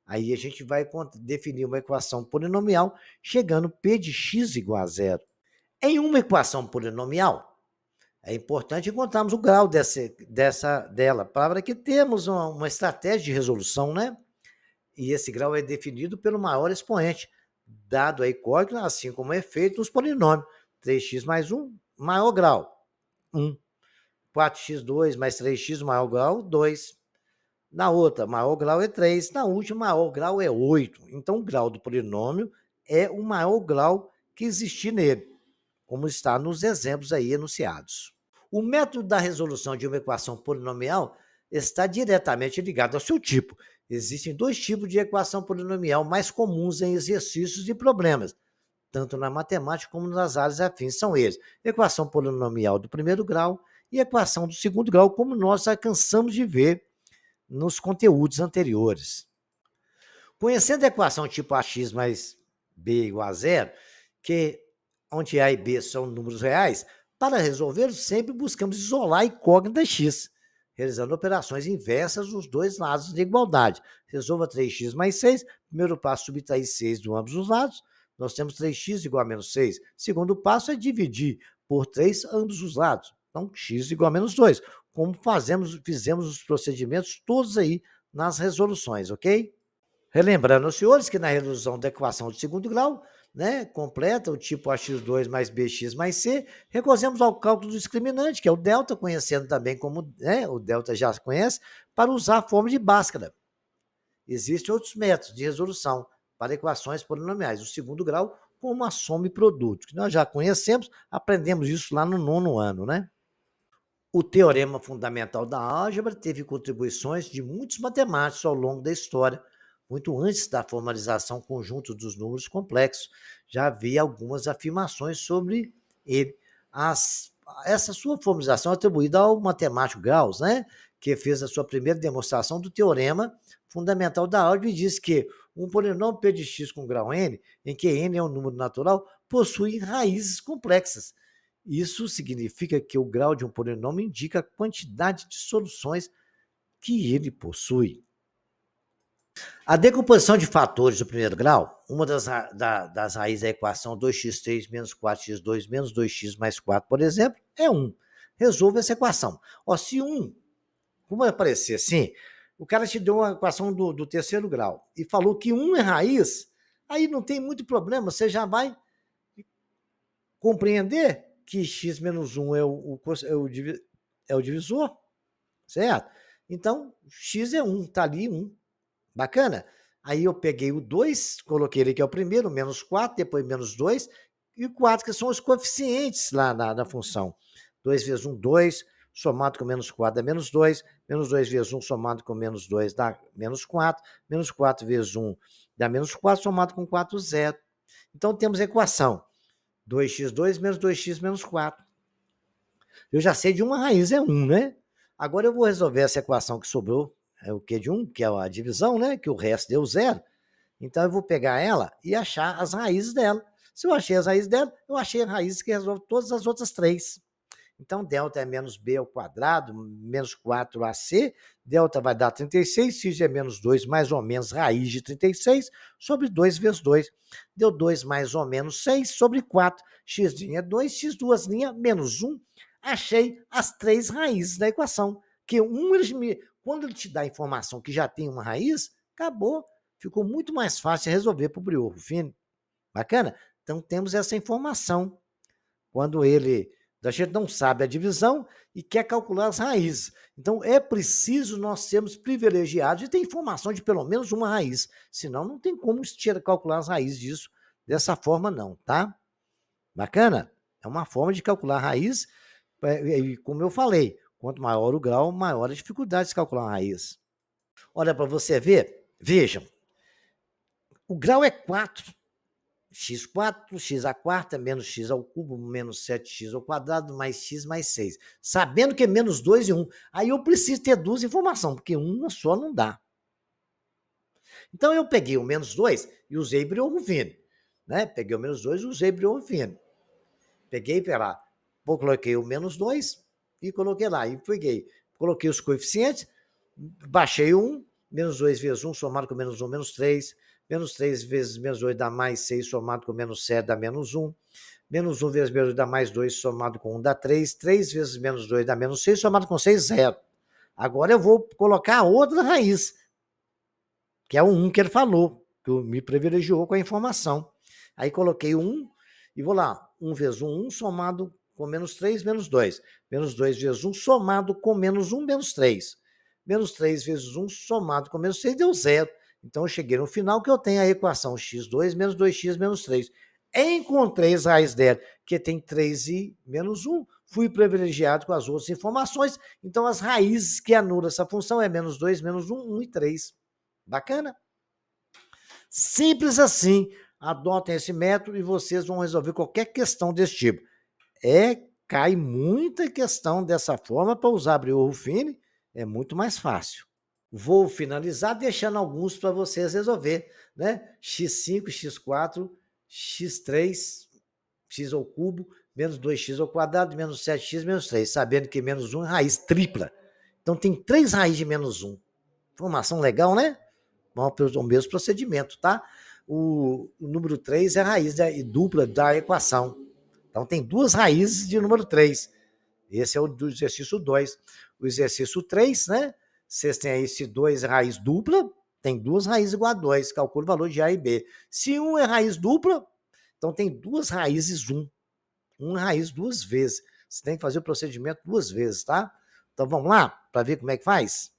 Aí a gente vai definir uma equação polinomial chegando p de x igual a zero. Em uma equação polinomial, é importante encontrarmos o grau dela, para que temos uma estratégia de resolução, né? E esse grau é definido pelo maior expoente, dado a incógnita, assim como é feito nos polinômios. 3x mais 1, maior grau, 1. 4x2 mais 3x, maior grau, 2. Na outra, maior grau é 3. Na última, maior grau é 8. Então, o grau do polinômio é o maior grau que existir nele, como está nos exemplos aí enunciados. O método da resolução de uma equação polinomial está diretamente ligado ao seu tipo. Existem dois tipos de equação polinomial mais comuns em exercícios e problemas, tanto na matemática como nas áreas afins. São eles: equação polinomial do primeiro grau e equação do segundo grau, como nós alcançamos de ver nos conteúdos anteriores. Conhecendo a equação tipo ax mais b igual a zero, onde a e b são números reais, para resolver, sempre buscamos isolar a incógnita x, realizando operações inversas nos dois lados da igualdade. Resolva 3x mais 6. Primeiro passo, subtrair 6 de ambos os lados. Nós temos 3x igual a menos 6. Segundo passo é dividir por 3 ambos os lados. Então, x igual a menos 2. Como fizemos os procedimentos todos aí nas resoluções, ok? Relembrando aos senhores que na resolução da equação de segundo grau, né, completa o tipo ax2 mais bx mais c, recorremos ao cálculo do discriminante, que é o delta, conhecendo também como, né, o delta já se conhece, para usar a forma de Bhaskara. Existem outros métodos de resolução para equações polinomiais, o segundo grau, como a soma e produto, que nós já conhecemos, aprendemos isso lá no 9º ano, né? O teorema fundamental da álgebra teve contribuições de muitos matemáticos ao longo da história. Muito antes da formalização conjunto dos números complexos, já havia algumas afirmações sobre ele. Essa sua formalização é atribuída ao matemático Gauss, né, que fez a sua primeira demonstração do teorema fundamental da álgebra e diz que um polinômio p de x com grau n, em que n é um número natural, possui raízes complexas. Isso significa que o grau de um polinômio indica a quantidade de soluções que ele possui. A decomposição de fatores do primeiro grau, uma das raízes da equação 2x3 menos 4x2 menos 2x mais 4, por exemplo, é 1. Resolva essa equação. Se 1, como vai aparecer assim, o cara te deu uma equação do terceiro grau e falou que 1 é raiz, aí não tem muito problema, você já vai compreender que x menos 1 é o divisor, certo? Então, x é 1, está ali 1. Bacana? Aí eu peguei o 2, coloquei ele que é o primeiro, menos 4, depois menos 2, e o 4, que são os coeficientes lá na função. 2 vezes 1, 2, somado com menos 4 dá menos 2, menos 2 vezes 1 somado com menos 2 dá menos 4 vezes 1 dá menos 4, somado com 4, 0. Então, temos a equação 2x2 menos 2x menos 4. Eu já sei de uma raiz é 1, né? Agora eu vou resolver essa equação que sobrou, é o Q de 1, que é a divisão, né? Que o resto deu 0. Então, eu vou pegar ela e achar as raízes dela. Se eu achei as raízes dela, eu achei a raiz que resolve todas as outras 3. Então, delta é menos b ao quadrado, menos 4ac, delta vai dar 36, x é menos 2, mais ou menos raiz de 36, sobre 2 vezes 2. Deu 2 mais ou menos 6 sobre 4. X' é 2, x duas linhas, menos 1. Achei as 3 raízes da equação. Que quando ele te dá a informação que já tem uma raiz, acabou. Ficou muito mais fácil resolver para o Briot-Ruffini. Bacana? Então, temos essa informação. Quando a gente não sabe a divisão e quer calcular as raízes. Então, é preciso nós sermos privilegiados e ter informação de pelo menos uma raiz. Senão, não tem como calcular as raízes disso dessa forma, não, tá? Bacana? É uma forma de calcular a raiz. E como eu falei, quanto maior o grau, maior a dificuldade de calcular uma raiz. Olha, para você ver, vejam, o grau é 4. x4, x à quarta, menos x ao cubo, menos 7x ao quadrado, mais x mais 6. Sabendo que é menos 2 e 1. Aí eu preciso ter duas informações, porque uma só não dá. Então eu peguei o menos 2 e usei Briot-Ruffini. Né? Peguei o menos 2 e usei Briot-Ruffini. Peguei, lá, coloquei o menos 2 e coloquei lá. E peguei, coloquei os coeficientes, baixei 1, menos 2 vezes 1, somado com menos 1, menos 3. Menos 3 vezes menos 2 dá mais 6, somado com menos 7 dá menos 1. Menos 1 vezes menos 2 dá mais 2, somado com 1 dá 3. 3 vezes menos 2 dá menos 6, somado com 6, 0. Agora eu vou colocar a outra raiz, que é o 1 que ele falou, que me privilegiou com a informação. Aí coloquei o 1 e vou lá. 1 vezes 1, 1, somado com menos 3, menos 2. Menos 2 vezes 1, somado com menos 1, menos 3. Menos 3 vezes 1, somado com menos 6, deu 0. Então, eu cheguei no final que eu tenho a equação x2 menos 2x menos 3. Encontrei as raízes dela, que tem 3 e menos 1. Fui privilegiado com as outras informações. Então, as raízes que anulam essa função é menos 2, menos 1, 1 e 3. Bacana? Simples assim. Adotem esse método e vocês vão resolver qualquer questão desse tipo. Cai muita questão dessa forma para usar Briot-Ruffini, é muito mais fácil. Vou finalizar deixando alguns para vocês resolver, né? x5, x4, x3, x ao cubo, menos 2x ao quadrado, menos 7x, menos 3, sabendo que menos 1 é raiz tripla. Então, tem 3 raízes de menos 1. Informação legal, né? Vamos para o mesmo procedimento, tá? O número 3 é a raiz dupla da equação. Então, tem 2 raízes de número 3. Esse é o do exercício 2. O exercício 3, né? Vocês têm aí esse 2 raiz dupla, tem 2 raízes igual a 2. Calcula o valor de A e B. Se 1 é raiz dupla, então tem 2 raízes 1. 1 raiz 2 vezes. Você tem que fazer o procedimento 2 vezes, tá? Então, vamos lá para ver como é que faz?